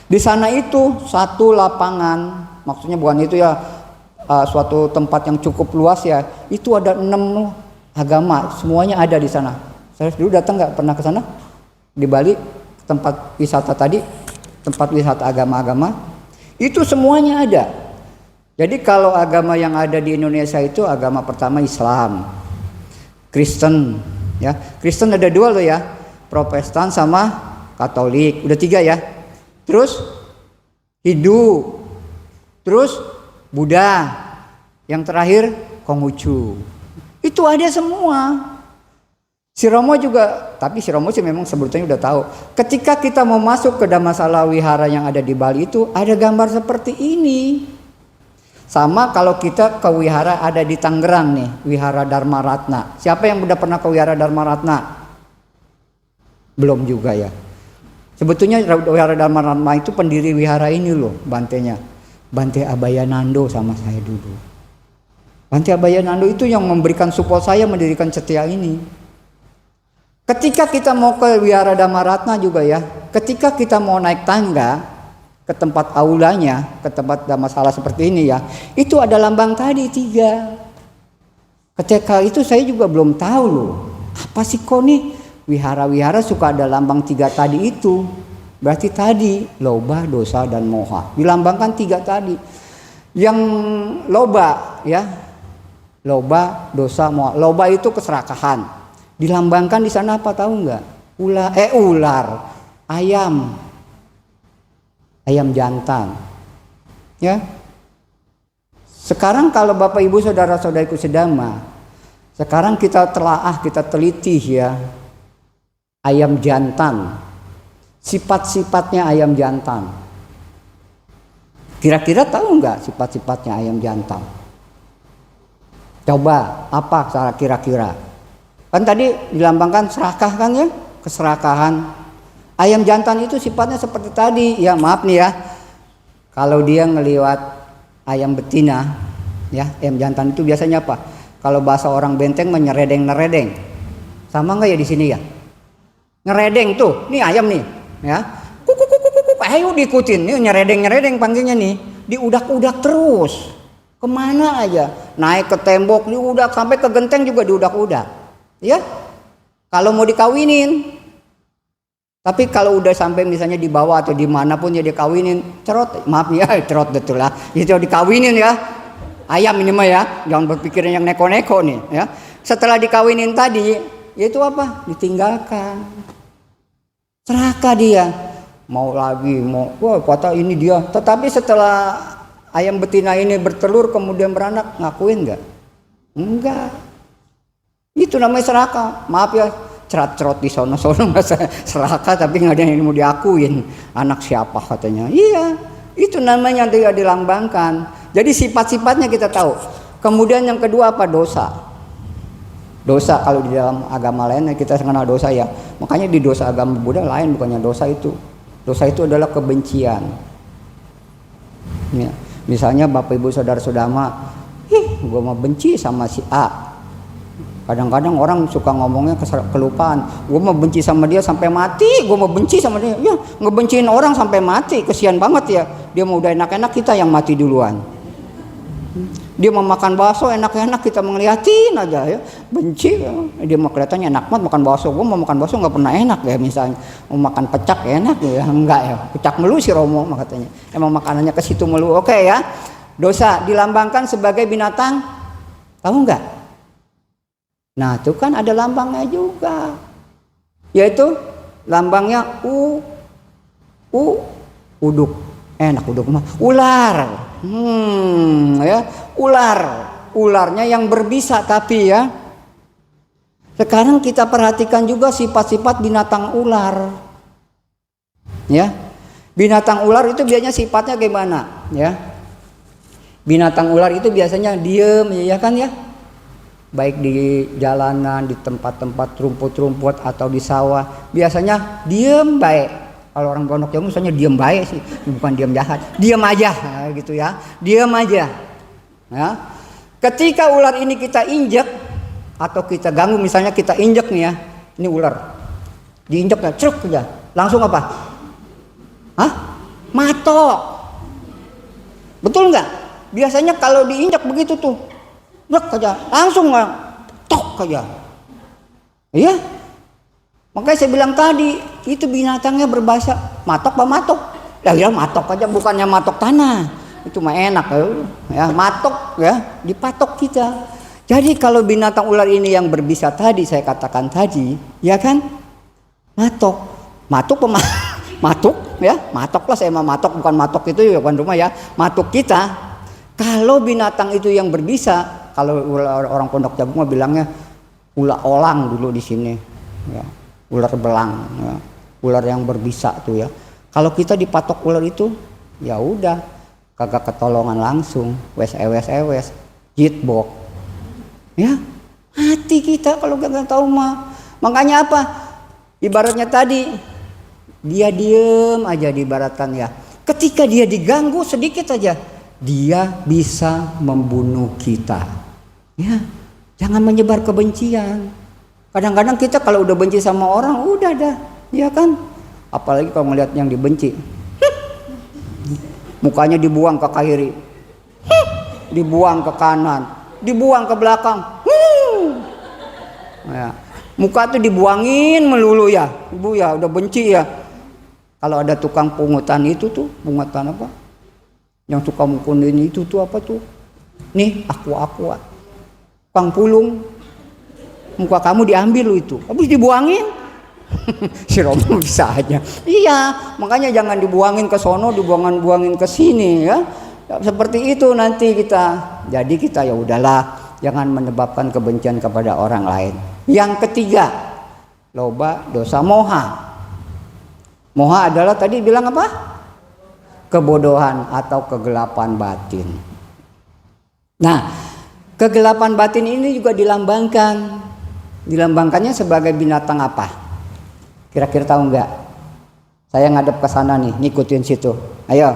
Di sana itu satu lapangan, maksudnya bukan itu ya, suatu tempat yang cukup luas ya. Itu ada 6 agama, semuanya ada di sana. Saya dulu datang nggak pernah ke sana di Bali, tempat wisata tadi, tempat wisata agama-agama, itu semuanya ada. Jadi kalau agama yang ada di Indonesia itu agama pertama Islam, Kristen, ya. Kristen ada 2 loh ya, Protestan sama Katolik, udah 3 ya. Terus Hindu, terus Buddha, yang terakhir Konghucu. Itu ada semua. Si Romo juga, tapi si Romo sih memang sebetulnya udah tahu. Ketika kita mau masuk ke Dhammasala Wihara yang ada di Bali itu ada gambar seperti ini. Sama kalau kita ke wihara ada di Tangerang nih, Wihara Dharma Ratna. Siapa yang udah pernah ke Wihara Dharma Ratna? Belum juga ya. Sebetulnya Wihara Dharma Ratna itu pendiri wihara ini loh, Bantenya. Bante Abhayanando sama saya dulu. Bante Abhayanando itu yang memberikan support saya mendirikan Cetia ini. Ketika kita mau ke Wihara Dharma Ratna juga ya, ketika kita mau naik tangga ke tempat aulanya, ke tempat Dhammasala seperti ini ya, itu ada lambang tadi 3. Ketika itu saya juga belum tahu loh, apa sih kok nih wihara-wihara suka ada lambang 3 tadi itu. Berarti tadi loba, dosa, dan moha. Dilambangkan 3 tadi. Yang loba ya, loba, dosa, moha. Loba itu keserakahan. Dilambangkan di sana apa tahu nggak? Ular, ayam jantan. Ya. Sekarang kalau Bapak Ibu saudara-saudariku sedama, sekarang kita telaah, kita teliti ya ayam jantan. Sifat-sifatnya ayam jantan. Kira-kira tahu nggak sifat-sifatnya ayam jantan? Coba apa cara kira-kira? Kan tadi dilambangkan serakah kan ya, keserakahan. Ayam jantan itu sifatnya seperti tadi. Ya maaf nih ya, kalau dia ngeliwat ayam betina, ya ayam jantan itu biasanya apa? Kalau bahasa orang Benteng menyeredeng-neredeng. Sama nggak ya di sini ya? Ngeredeng tuh, nih ayam nih, ya. Kuku, ayo diikutin, nih nyeredeng-nyeredeng panggilnya nih, diudak-udak terus. Kemana aja? Naik ke tembok, diudak sampai ke genteng juga diudak-udak. Ya, kalau mau dikawinin. Tapi kalau udah sampai misalnya di bawah atau dimanapun ya dikawinin, cerot, maaf ya, cerot betul lah, itu dikawinin ya. Ayam ini mah ya, jangan berpikiran yang neko-neko nih ya. Setelah dikawinin tadi, itu apa? Ditinggalkan. Serakah dia, mau lagi, wah kata ini dia. Tetapi setelah ayam betina ini bertelur kemudian beranak, ngakuin nggak? Enggak. Itu namanya serakah. Maaf ya, cerot-cerot di sono-sono masa serakah tapi nggak ada yang mau diakuin. Anak siapa katanya? Iya, itu namanya tidak dilambangkan. Jadi sifat-sifatnya kita tahu. Kemudian yang kedua apa? Dosa. Dosa kalau di dalam agama lain kita kenal dosa ya. Makanya di dosa agama Buddha lain, bukannya dosa itu. Dosa itu adalah kebencian. Ya. Misalnya Bapak Ibu saudara-saudara, gue mau benci sama si A. Kadang-kadang orang suka ngomongnya kelupaan. Gue mau benci sama dia sampai mati. Gue mau benci sama dia. Ya, ngebenciin orang sampai mati. Kesian banget ya. Dia mau udah enak-enak, kita yang mati duluan. Dia mau makan bakso enak-enak, kita ngeliatin aja ya. Benci. Dia mau kelihatannya enak banget makan bakso. Gue mau makan bakso nggak pernah enak ya. Misalnya mau makan pecak enak ya. Enggak ya. Pecak melu si Romo katanya. Emang makanannya ke situ melu. Oke ya. Dosa dilambangkan sebagai binatang. Tahu nggak? Nah itu kan ada lambangnya juga, yaitu lambangnya uduk, enak uduk mah, ular, ya ularnya yang berbisa tapi ya. Sekarang kita perhatikan juga sifat-sifat binatang ular, ya. Binatang ular itu biasanya sifatnya gimana, ya? Binatang ular itu biasanya diem, ya kan ya? Baik di jalanan, di tempat-tempat rumput-rumput atau di sawah, biasanya diem baik. Kalau orang Pondok Jawa misalnya diem baik sih, bukan diem jahat, diem aja gitu ya, diem aja. Ya. Ketika ular ini kita injek atau kita ganggu, misalnya kita injek nih ya, ini ular, diinjek ya, ceruk aja, langsung apa? Hah? Matok. Betul nggak? Biasanya kalau diinjek begitu tuh. Blok aja, langsung tok aja. Iya. Makanya saya bilang tadi, itu binatangnya berbahasa matok apa matok? Ya matok aja, bukannya matok tanah. Itu mah enak ya, matok ya, dipatok kita. Jadi kalau binatang ular ini yang berbisa tadi saya katakan tadi, ya kan? Matok. Matok apa matok ya? Matok lah, saya mah matok, bukan matok itu ya bukan rumah ya. Matok kita. Kalau binatang itu yang berbisa, kalau orang Pondok Jagung mah bilangnya ular olang dulu di sini, ya. Ular belang, ya. Ular yang berbisa tuh ya. Kalau kita dipatok ular itu, ya udah, kagak ketolongan langsung, wes jitbok, ya. Hati kita kalau gak tahu mah. Makanya apa? Ibaratnya tadi, dia diem aja diibaratkan ya. Ketika dia diganggu sedikit aja, dia bisa membunuh kita. Ya, jangan menyebar kebencian. Kadang-kadang kita kalau udah benci sama orang, udah dah, ya kan? Apalagi kalau melihat yang dibenci, mukanya dibuang ke kiri, dibuang ke kanan, dibuang ke belakang. Ya. Muka tuh dibuangin melulu ya, ibu ya udah benci ya. Kalau ada tukang pungutan itu tuh, pungutan apa? Yang suka mukulin itu tuh apa tuh? Nih aku Kang Pulung, muka kamu diambil lu itu, habis dibuangin. Si Romo bisa aja. Iya, makanya jangan dibuangin ke sono, dibuangin ke sini ya. Seperti itu nanti kita. Jadi kita ya udahlah, jangan menyebabkan kebencian kepada orang lain. Yang ketiga, loba dosa moha. Moha adalah tadi bilang apa? Kebodohan atau kegelapan batin. Nah, kegelapan batin ini juga dilambangkan. Dilambangkannya sebagai binatang apa? Kira-kira tahu nggak? Saya ngadep ke sana nih, ngikutin situ. Ayo,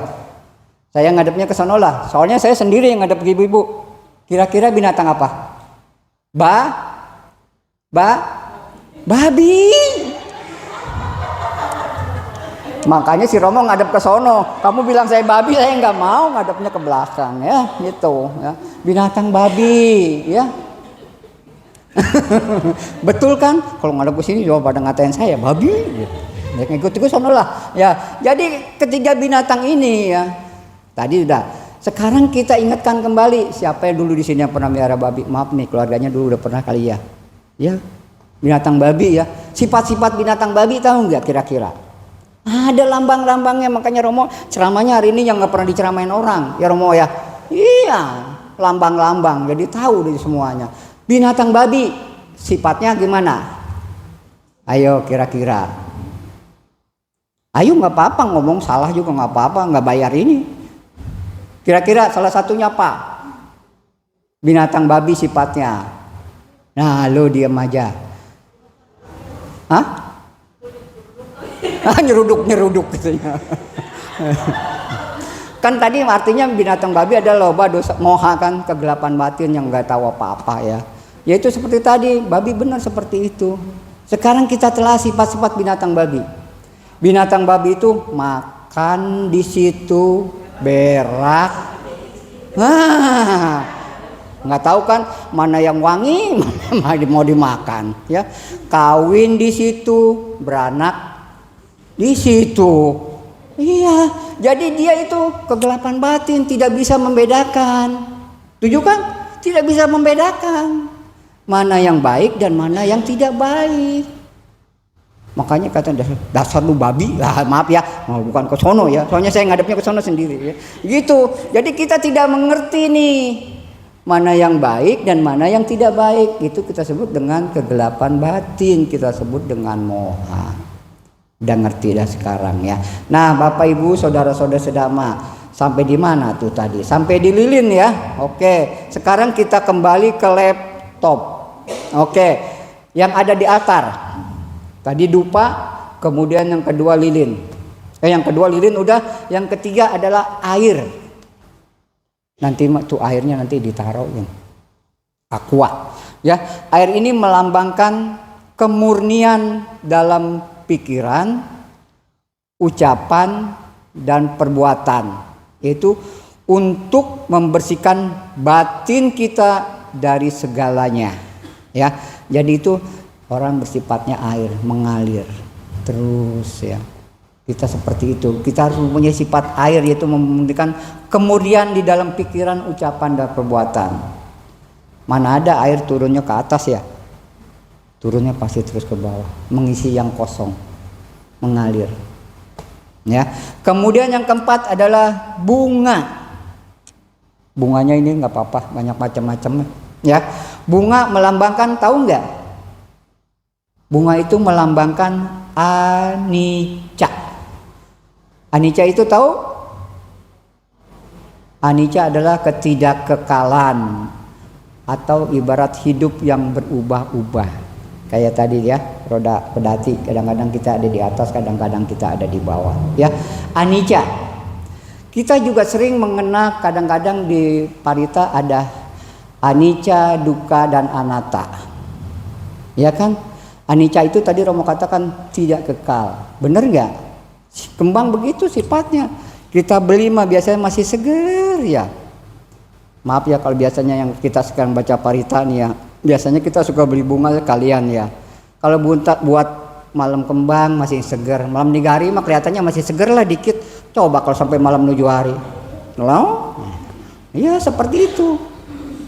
saya ngadepnya ke sana lah. Soalnya saya sendiri yang ngadep ke ibu-ibu. Kira-kira binatang apa? Babi. Makanya si Romo ngadep ke sono. Kamu bilang saya babi, saya nggak mau ngadepnya ke belakang ya, gitu ya. Binatang babi, ya. Betul kan? Kalau ngadep ke sini coba pada ngatain saya babi. Ya, ngikut sono lah. Ya, jadi ketiga binatang ini ya. Tadi udah. Sekarang kita ingatkan kembali siapa yang dulu di sini yang pernah melihara babi. Maaf nih, keluarganya dulu udah pernah kali ya. Ya, binatang babi ya. Sifat-sifat binatang babi tahu nggak kira-kira? Ada lambang-lambangnya, makanya Romo ceramahnya hari ini yang nggak pernah diceramain orang. Ya Romo ya. Iya, lambang-lambang. Jadi tahu dari semuanya. Binatang babi sifatnya gimana? Ayo kira-kira. Ayo nggak apa-apa ngomong salah juga nggak apa-apa, nggak bayar ini. Kira-kira salah satunya apa? Binatang babi sifatnya. Nah, lo diam aja. Hah? Nyeruduk katanya. Kan tadi artinya binatang babi adalah loba dosa moha kan, kegelapan batin yang nggak tahu apa-apa ya. Yaitu seperti tadi, babi benar seperti itu. Sekarang kita telah sifat-sifat binatang babi. Binatang babi itu makan di situ, berak. Nggak tahu kan mana yang wangi, mana mau dimakan ya. Kawin di situ, beranak di situ. Iya, jadi dia itu kegelapan batin, tidak bisa membedakan. Setuju kan? Tidak bisa membedakan mana yang baik dan mana yang tidak baik. Makanya kata dasar lu babi. Lah, maaf ya, bukan ke sono ya. Soalnya saya ngadepnya ke sono sendiri ya. Gitu. Jadi kita tidak mengerti nih mana yang baik dan mana yang tidak baik. Itu kita sebut dengan kegelapan batin, kita sebut dengan moha. Udah ngerti dah sekarang ya. Nah, Bapak Ibu, saudara-saudara sedama, sampai di mana tuh tadi? Sampai di lilin ya. Oke, sekarang kita kembali ke laptop. Oke, yang ada di altar. Tadi dupa, kemudian yang kedua lilin. Yang kedua lilin udah, yang ketiga adalah air. Nanti tuh airnya nanti ditaruh yang aqua. Ya, air ini melambangkan kemurnian dalam pikiran, ucapan dan perbuatan. Itu untuk membersihkan batin kita dari segalanya. Ya, jadi itu orang bersifatnya air, mengalir terus ya. Kita seperti itu. Kita harus mempunyai sifat air, yaitu memberikan kemurnian di dalam pikiran, ucapan dan perbuatan. Mana ada air turunnya ke atas ya? Turunnya pasti terus ke bawah, mengisi yang kosong, mengalir. Ya. Kemudian yang keempat adalah bunga. Bunganya ini nggak apa-apa, banyak macam-macam. Ya, bunga melambangkan, tahu nggak? Bunga itu melambangkan anicca. Anicca itu tahu? Anicca adalah ketidakkekalan atau ibarat hidup yang berubah-ubah. Kayak tadi ya, roda pedati, kadang-kadang kita ada di atas, kadang-kadang kita ada di bawah. Ya, anicca. Kita juga sering mengenal, kadang-kadang di parita ada anicca, dukkha, dan anatta. Ya kan? Anicca itu tadi Romo katakan tidak kekal. Bener nggak? Kembang begitu sifatnya. Kita beli mah biasanya masih seger ya. Maaf ya kalau biasanya yang kita sekarang baca parita nih ya. Biasanya kita suka beli bunga kalian ya. Kalau buat malam kembang masih seger. Malam nigari mah kelihatannya masih seger lah dikit. Coba kalau sampai malam menuju hari. Loh? Iya seperti itu.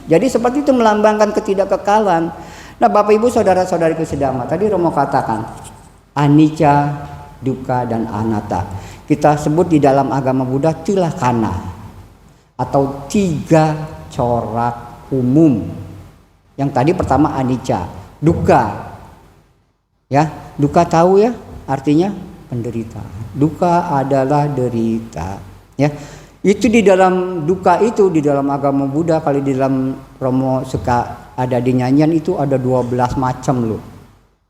Jadi seperti itu melambangkan ketidakkekalan. Nah Bapak Ibu saudara-saudariku sedama, tadi Romo katakan anicca, dukkha, dan anatta. Kita sebut di dalam agama Buddha tilakkhana atau 3 corak umum. Yang tadi pertama anicca, dukkha. Ya, dukkha tahu ya artinya penderitaan. Dukkha adalah derita. Ya, itu di dalam dukkha itu di dalam agama Buddha, kalau di dalam Romo suka ada di nyanyian itu ada 12 macam loh.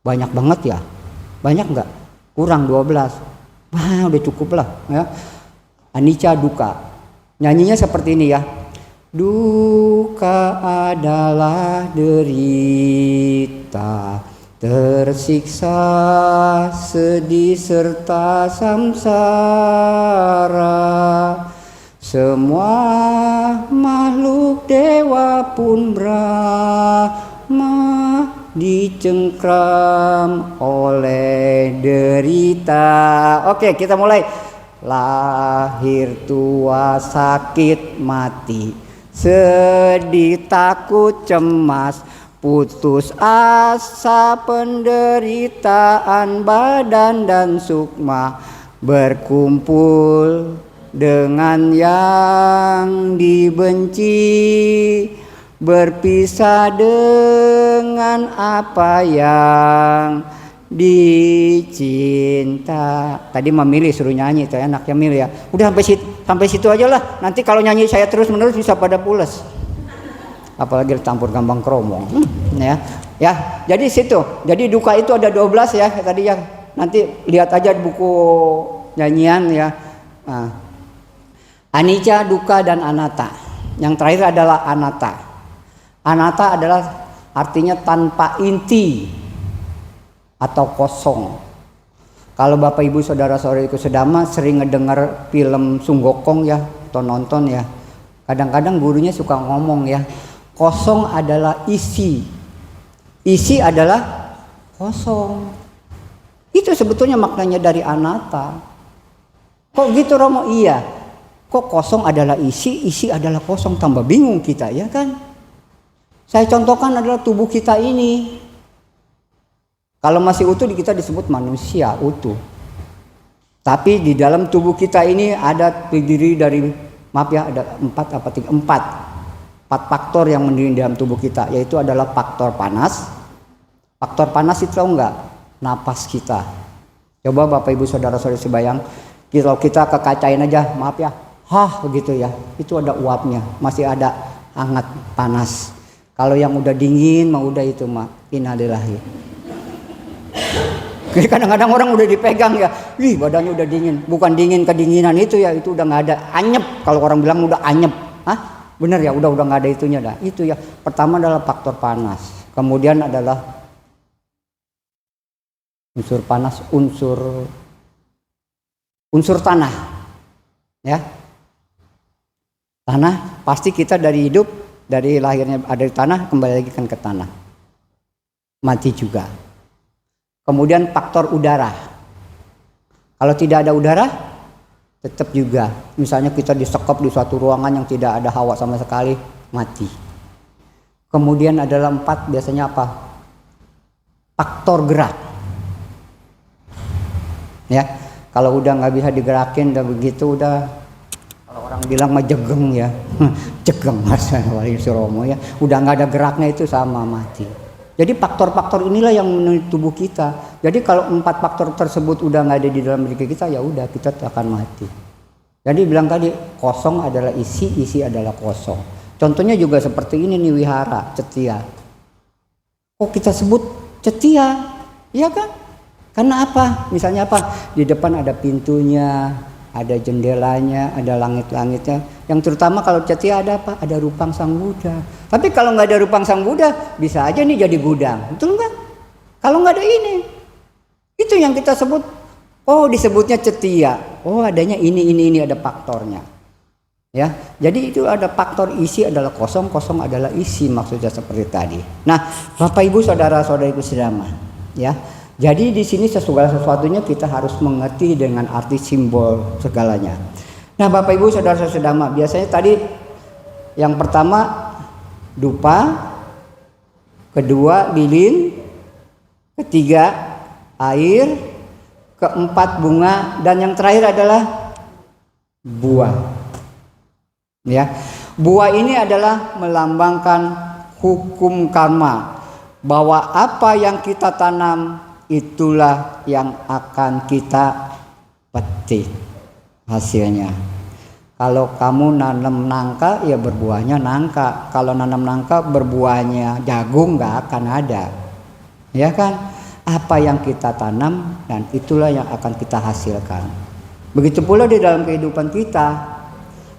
Banyak banget ya. Banyak enggak? Kurang 12. Wah, udah cukup lah ya. Anicca, dukkha. Nyanyinya seperti ini ya. Dukkha adalah derita, tersiksa, sedih serta samsara. Semua makhluk dewa pun Brahma dicengkram oleh derita. Oke, kita mulai. Lahir, tua, sakit, mati, sedih, takut, cemas, putus asa, penderitaan badan dan sukma, berkumpul dengan yang dibenci, berpisah dengan apa yang dicinta. Tadi memilih suruh nyanyi, itu enaknya milih ya. Udah sampai situ aja lah. Nanti kalau nyanyi saya terus menerus bisa pada pules. Apalagi campur gambang kromong. Ya. Jadi situ. Jadi dukkha itu ada 12 ya tadi ya. Nanti lihat aja di buku nyanyian ya. Nah. Anicca, dukkha, dan anatta. Yang terakhir adalah anatta. Anatta adalah artinya tanpa inti atau kosong. Kalau Bapak Ibu saudara-saudariku sedama sering ngedengar film Sunggokong ya, atau nonton ya. Kadang-kadang gurunya suka ngomong ya, kosong adalah isi. Isi adalah kosong. Itu sebetulnya maknanya dari anatta. Kok gitu Romo? Iya. Kok kosong adalah isi, isi adalah kosong, tambah bingung kita ya kan? Saya contohkan adalah tubuh kita ini. Kalau masih utuh kita disebut manusia utuh. Tapi di dalam tubuh kita ini ada terdiri dari, maaf ya, ada 4 faktor yang mendiri dalam tubuh kita, yaitu adalah faktor panas. Faktor panas itu tahu enggak? Napas kita. Coba Bapak Ibu saudara-saudari sebayang, kalau kita kekacain aja, maaf ya, begitu ya, itu ada uapnya, masih ada hangat panas. Kalau yang udah dingin mah udah itu mah innalillahi. Kadang-kadang orang udah dipegang ya, badannya udah dingin. Bukan dingin kedinginan itu ya, itu udah nggak ada, anyep. Kalau orang bilang udah anyep, bener ya, udah nggak ada itunya dah. Itu ya. Pertama adalah faktor panas. Kemudian adalah unsur panas, unsur tanah, ya. Tanah pasti kita dari hidup, dari lahirnya ada di tanah, kembali lagi kan ke tanah. Mati juga. Kemudian faktor udara. Kalau tidak ada udara, tetap juga. Misalnya kita disekop di suatu ruangan yang tidak ada hawa sama sekali, mati. Kemudian adalah 4 biasanya apa? Faktor gerak. Ya, kalau udah nggak bisa digerakin, udah begitu udah. Kalau orang bilang mah jegeng ya, jegeng Mas Wali Suromo ya. Udah nggak ada geraknya itu sama mati. Jadi faktor-faktor inilah yang memenuhi tubuh kita. Jadi kalau 4 faktor tersebut udah nggak ada di dalam diri kita, ya udah kita akan mati. Jadi bilang tadi, kosong adalah isi, isi adalah kosong. Contohnya juga seperti ini nih, wihara, cetia. Kok kita sebut cetia? Iya kan? Karena apa? Misalnya apa? Di depan ada pintunya, ada jendelanya, ada langit-langitnya. Yang terutama kalau cetia ada apa? Ada rupang Sang Buddha. Tapi kalau nggak ada rupang Sang Buddha, bisa aja nih jadi gudang. Betul nggak? Kalau nggak ada ini, itu yang kita sebut. Oh, disebutnya cetia. Oh, adanya ini ada faktornya. Ya, jadi itu ada faktor isi adalah kosong, kosong adalah isi, maksudnya seperti tadi. Nah, Bapak Ibu saudara-saudariku sedama, ya. Jadi di sini segala sesuatunya kita harus mengerti dengan arti simbol segalanya. Nah, Bapak Ibu saudara-saudara sedama, biasanya tadi yang pertama dupa, kedua lilin, ketiga air, keempat bunga, dan yang terakhir adalah buah. Ya, buah ini adalah melambangkan hukum karma, bahwa apa yang kita tanam itulah yang akan kita petik hasilnya. Kalau kamu nanam nangka, ya berbuahnya nangka. Kalau nanam nangka berbuahnya jagung, nggak akan ada, ya kan? Apa yang kita tanam dan itulah yang akan kita hasilkan. Begitu pula di dalam kehidupan kita.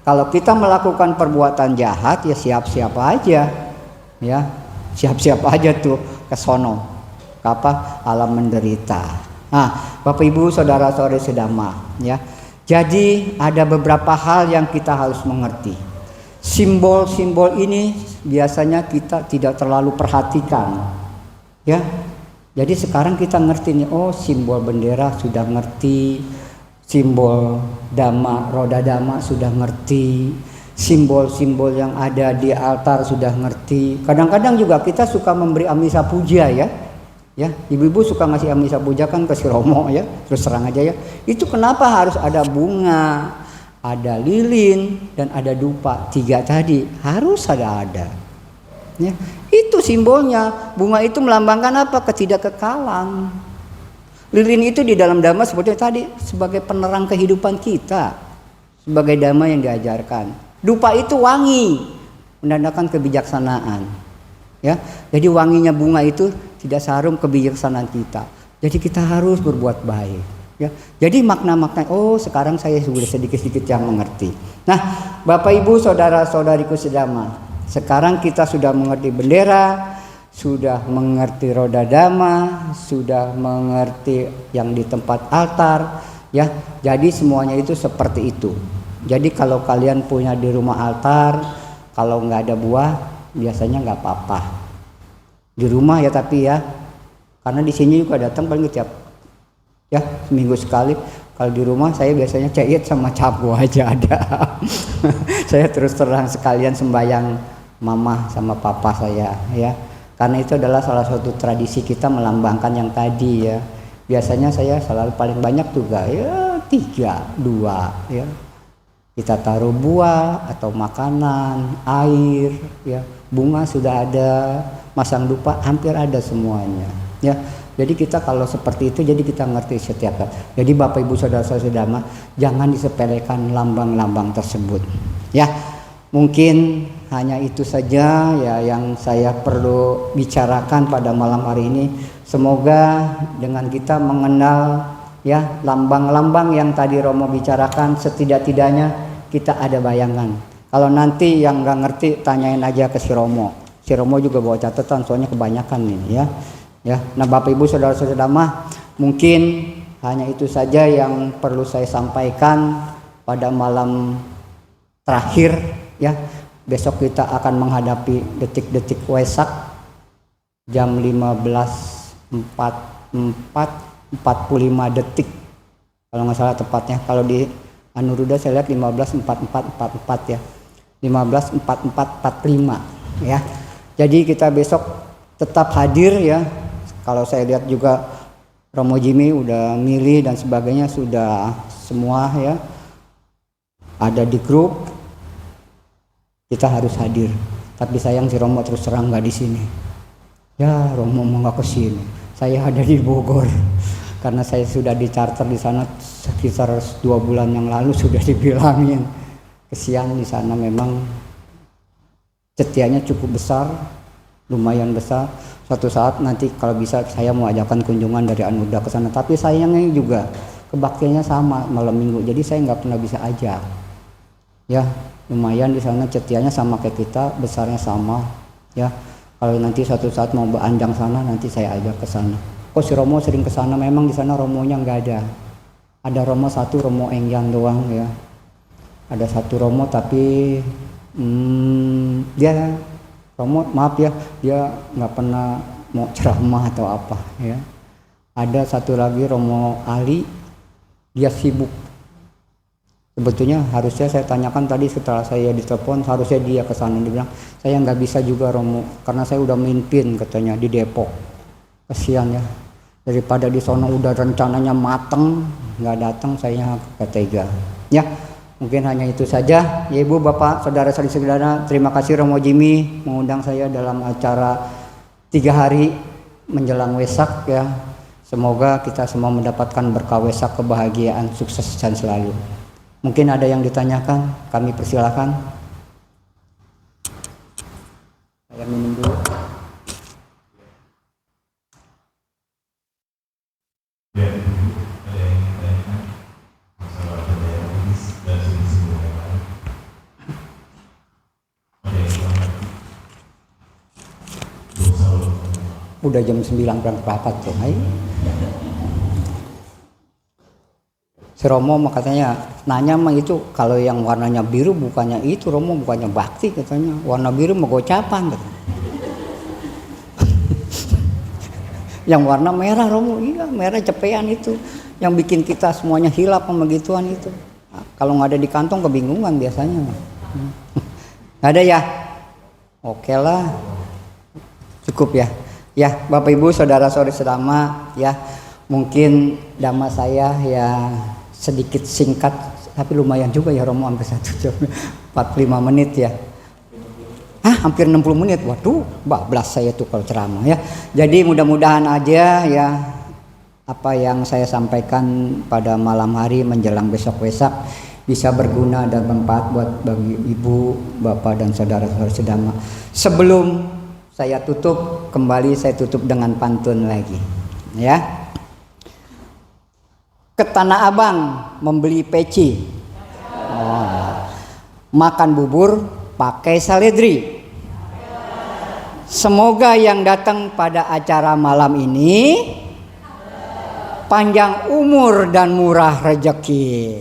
Kalau kita melakukan perbuatan jahat, ya siap-siap aja, ya siap-siap aja tuh ke sono, ke apa, alam menderita. Nah, Bapak Ibu saudara-saudari sedama, ya. Jadi ada beberapa hal yang kita harus mengerti. Simbol-simbol ini biasanya kita tidak terlalu perhatikan, ya. Jadi sekarang kita ngerti nih, oh simbol bendera sudah ngerti, simbol dhamma, roda dhamma sudah ngerti, simbol-simbol yang ada di altar sudah ngerti. Kadang-kadang juga kita suka memberi amisa puja ya. Ya, ibu-ibu suka ngasih amisa puja kan ke si Romo ya, terus terang aja ya. Itu kenapa harus ada bunga, ada lilin, dan ada dupa. 3 tadi harus ada. Ya, itu simbolnya. Bunga itu melambangkan apa? Ketidakkekalan. Lilin itu di dalam dhamma seperti tadi sebagai penerang kehidupan kita, sebagai dhamma yang diajarkan. Dupa itu wangi, menandakan kebijaksanaan. Ya, jadi wanginya bunga itu tidak seharum kebijaksanaan kita. Jadi kita harus berbuat baik. Ya, jadi makna-makna. Oh, sekarang saya sudah sedikit-sedikit yang mengerti. Nah, Bapak Ibu saudara-saudariku sedama, sekarang kita sudah mengerti bendera, sudah mengerti roda dhamma, sudah mengerti yang di tempat altar, ya. Jadi semuanya itu seperti itu. Jadi kalau kalian punya di rumah altar, kalau nggak ada buah, biasanya nggak apa-apa. Di rumah ya, tapi ya, karena di sini juga datang paling tiap ya seminggu sekali. Kalau di rumah saya biasanya cait sama cabu aja ada. Saya terus terang sekalian sembahyang mama sama papa saya ya. Karena itu adalah salah satu tradisi kita melambangkan yang tadi ya. Biasanya saya selalu paling banyak juga ya 3, 2 ya. Kita taruh buah atau makanan, air ya. Bunga sudah ada, masang dupa hampir ada semuanya ya. Jadi kita kalau seperti itu, jadi kita ngerti setiap hal. Jadi Bapak Ibu saudara-saudara sedama, jangan disepelekan lambang-lambang tersebut ya. Mungkin hanya itu saja ya yang saya perlu bicarakan pada malam hari ini. Semoga dengan kita mengenal ya lambang-lambang yang tadi Romo bicarakan, setidak-tidaknya kita ada bayangan. Kalau nanti yang nggak ngerti, tanyain aja ke si Romo. Si Romo juga bawa catatan, soalnya kebanyakan ini ya. Ya, nah Bapak Ibu saudara-saudara sedama, mungkin hanya itu saja yang perlu saya sampaikan pada malam terakhir ya. Besok kita akan menghadapi detik-detik Waisak jam 15.45 detik kalau nggak salah tepatnya. Kalau di Anuruddha saya lihat 15.44 ya, 15.44.45 ya. Jadi kita besok tetap hadir ya. Kalau saya lihat juga Romo Jimmy udah milih dan sebagainya, sudah semua ya ada di grup. Kita harus hadir. Tapi sayang si Romo terus terang nggak di sini. Ya Romo mau nggak kesini, saya ada di Bogor karena saya sudah di-charter di sana sekitar 2 bulan yang lalu sudah dibilangin. Kesian di sana memang setianya cukup besar, lumayan besar. Suatu saat nanti kalau bisa saya mau ajakkan kunjungan dari Anuda ke sana, tapi sayangnya juga kebaktiannya sama malam minggu, jadi saya nggak pernah bisa ajak. Ya lumayan di sana, setianya sama kayak kita, besarnya sama. Ya kalau nanti suatu saat mau beranjang sana, nanti saya ajak ke sana. Kok si Romo sering ke sana? Memang di sana Romonya nggak ada. Ada Romo satu, Romo Engyan doang ya. Ada satu Romo tapi dia Romo maaf ya, dia nggak pernah mau ceramah atau apa ya. Ada satu lagi Romo Ali, dia sibuk. Sebetulnya harusnya saya tanyakan tadi setelah saya ditelepon, harusnya dia ke sana. Dia bilang saya nggak bisa juga Romo karena saya udah mimpin katanya di Depok. Kasihan ya, daripada di sana udah rencananya mateng nggak datang, saya ketega ya. Mungkin hanya itu saja ya Ibu Bapak saudara-saudara. Terima kasih Romo Jimmy mengundang saya dalam acara 3 hari menjelang Wesak ya. Semoga kita semua mendapatkan berkah Wesak, kebahagiaan, sukses dan selalu. Mungkin ada yang ditanyakan, kami persilakan. Saya minum dulu. Udah jam 9 berangkat tuh. Hai. Si Romo mah katanya nanya mah itu kalau yang warnanya biru bukannya itu Romo, bukannya bakti katanya. Warna biru mah gocapan katanya. Yang warna merah Romo, iya merah cepean itu. Yang bikin kita semuanya hilap sama gituan itu. Nah, kalau nggak ada di kantong kebingungan biasanya. Nggak ada ya? Oke lah. Cukup ya. Ya, Bapak Ibu, saudara-saudari sedama, ya mungkin dhamma saya ya sedikit singkat, tapi lumayan juga ya Romo, hampir 1 jam 45 menit ya. Hampir 60 menit, waduh, bablas saya tuh kalau ceramah ya. Jadi mudah-mudahan aja ya apa yang saya sampaikan pada malam hari menjelang besok Wesak bisa berguna dan bermanfaat buat bagi Ibu, Bapak dan saudara-saudara sedama. Sebelum saya tutup, kembali saya tutup dengan pantun lagi ya. Ke Tanah Abang membeli peci, makan bubur pakai saledri. Semoga yang datang pada acara malam ini panjang umur dan murah rezeki.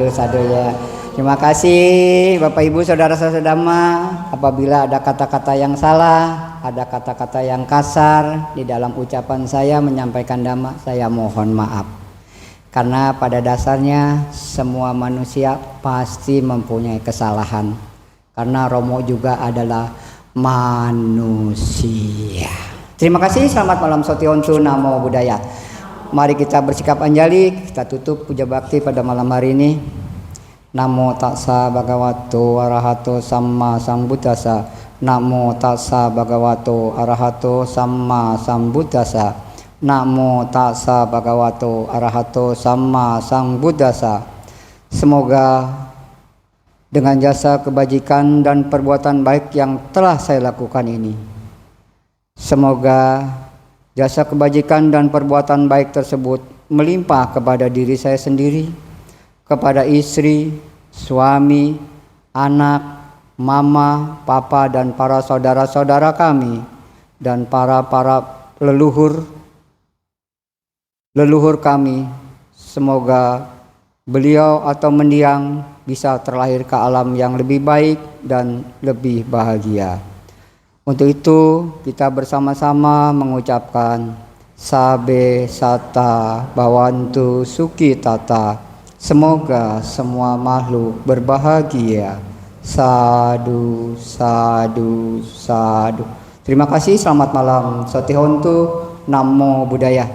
Sadu ya. Terima kasih Bapak Ibu saudara-saudara sedama. Apabila ada kata-kata yang salah, ada kata-kata yang kasar di dalam ucapan saya menyampaikan dhamma, saya mohon maaf. Karena pada dasarnya semua manusia pasti mempunyai kesalahan. Karena Romo juga adalah manusia. Terima kasih, selamat malam Sotiontu, Namo Buddhaya. Mari kita bersikap anjali, kita tutup puja bakti pada malam hari ini. Namo tassa bhagavato arahato samma sambuddhassa. Namo tassa bhagavato arahato samma sambuddhassa. Namo tassa bhagavato arahato samma sambuddhassa. Semoga dengan jasa kebajikan dan perbuatan baik yang telah saya lakukan ini, semoga jasa kebajikan dan perbuatan baik tersebut melimpah kepada diri saya sendiri, kepada istri, suami, anak, mama, papa dan para saudara-saudara kami dan para leluhur kami. Semoga beliau atau mendiang bisa terlahir ke alam yang lebih baik dan lebih bahagia. Untuk itu kita bersama-sama mengucapkan Sabe Sata Bhavantu Sukhi Tata. Semoga semua makhluk berbahagia. Sadu, sadu, sadu. Terima kasih, selamat malam. Sotihontu, Namo Buddhaya.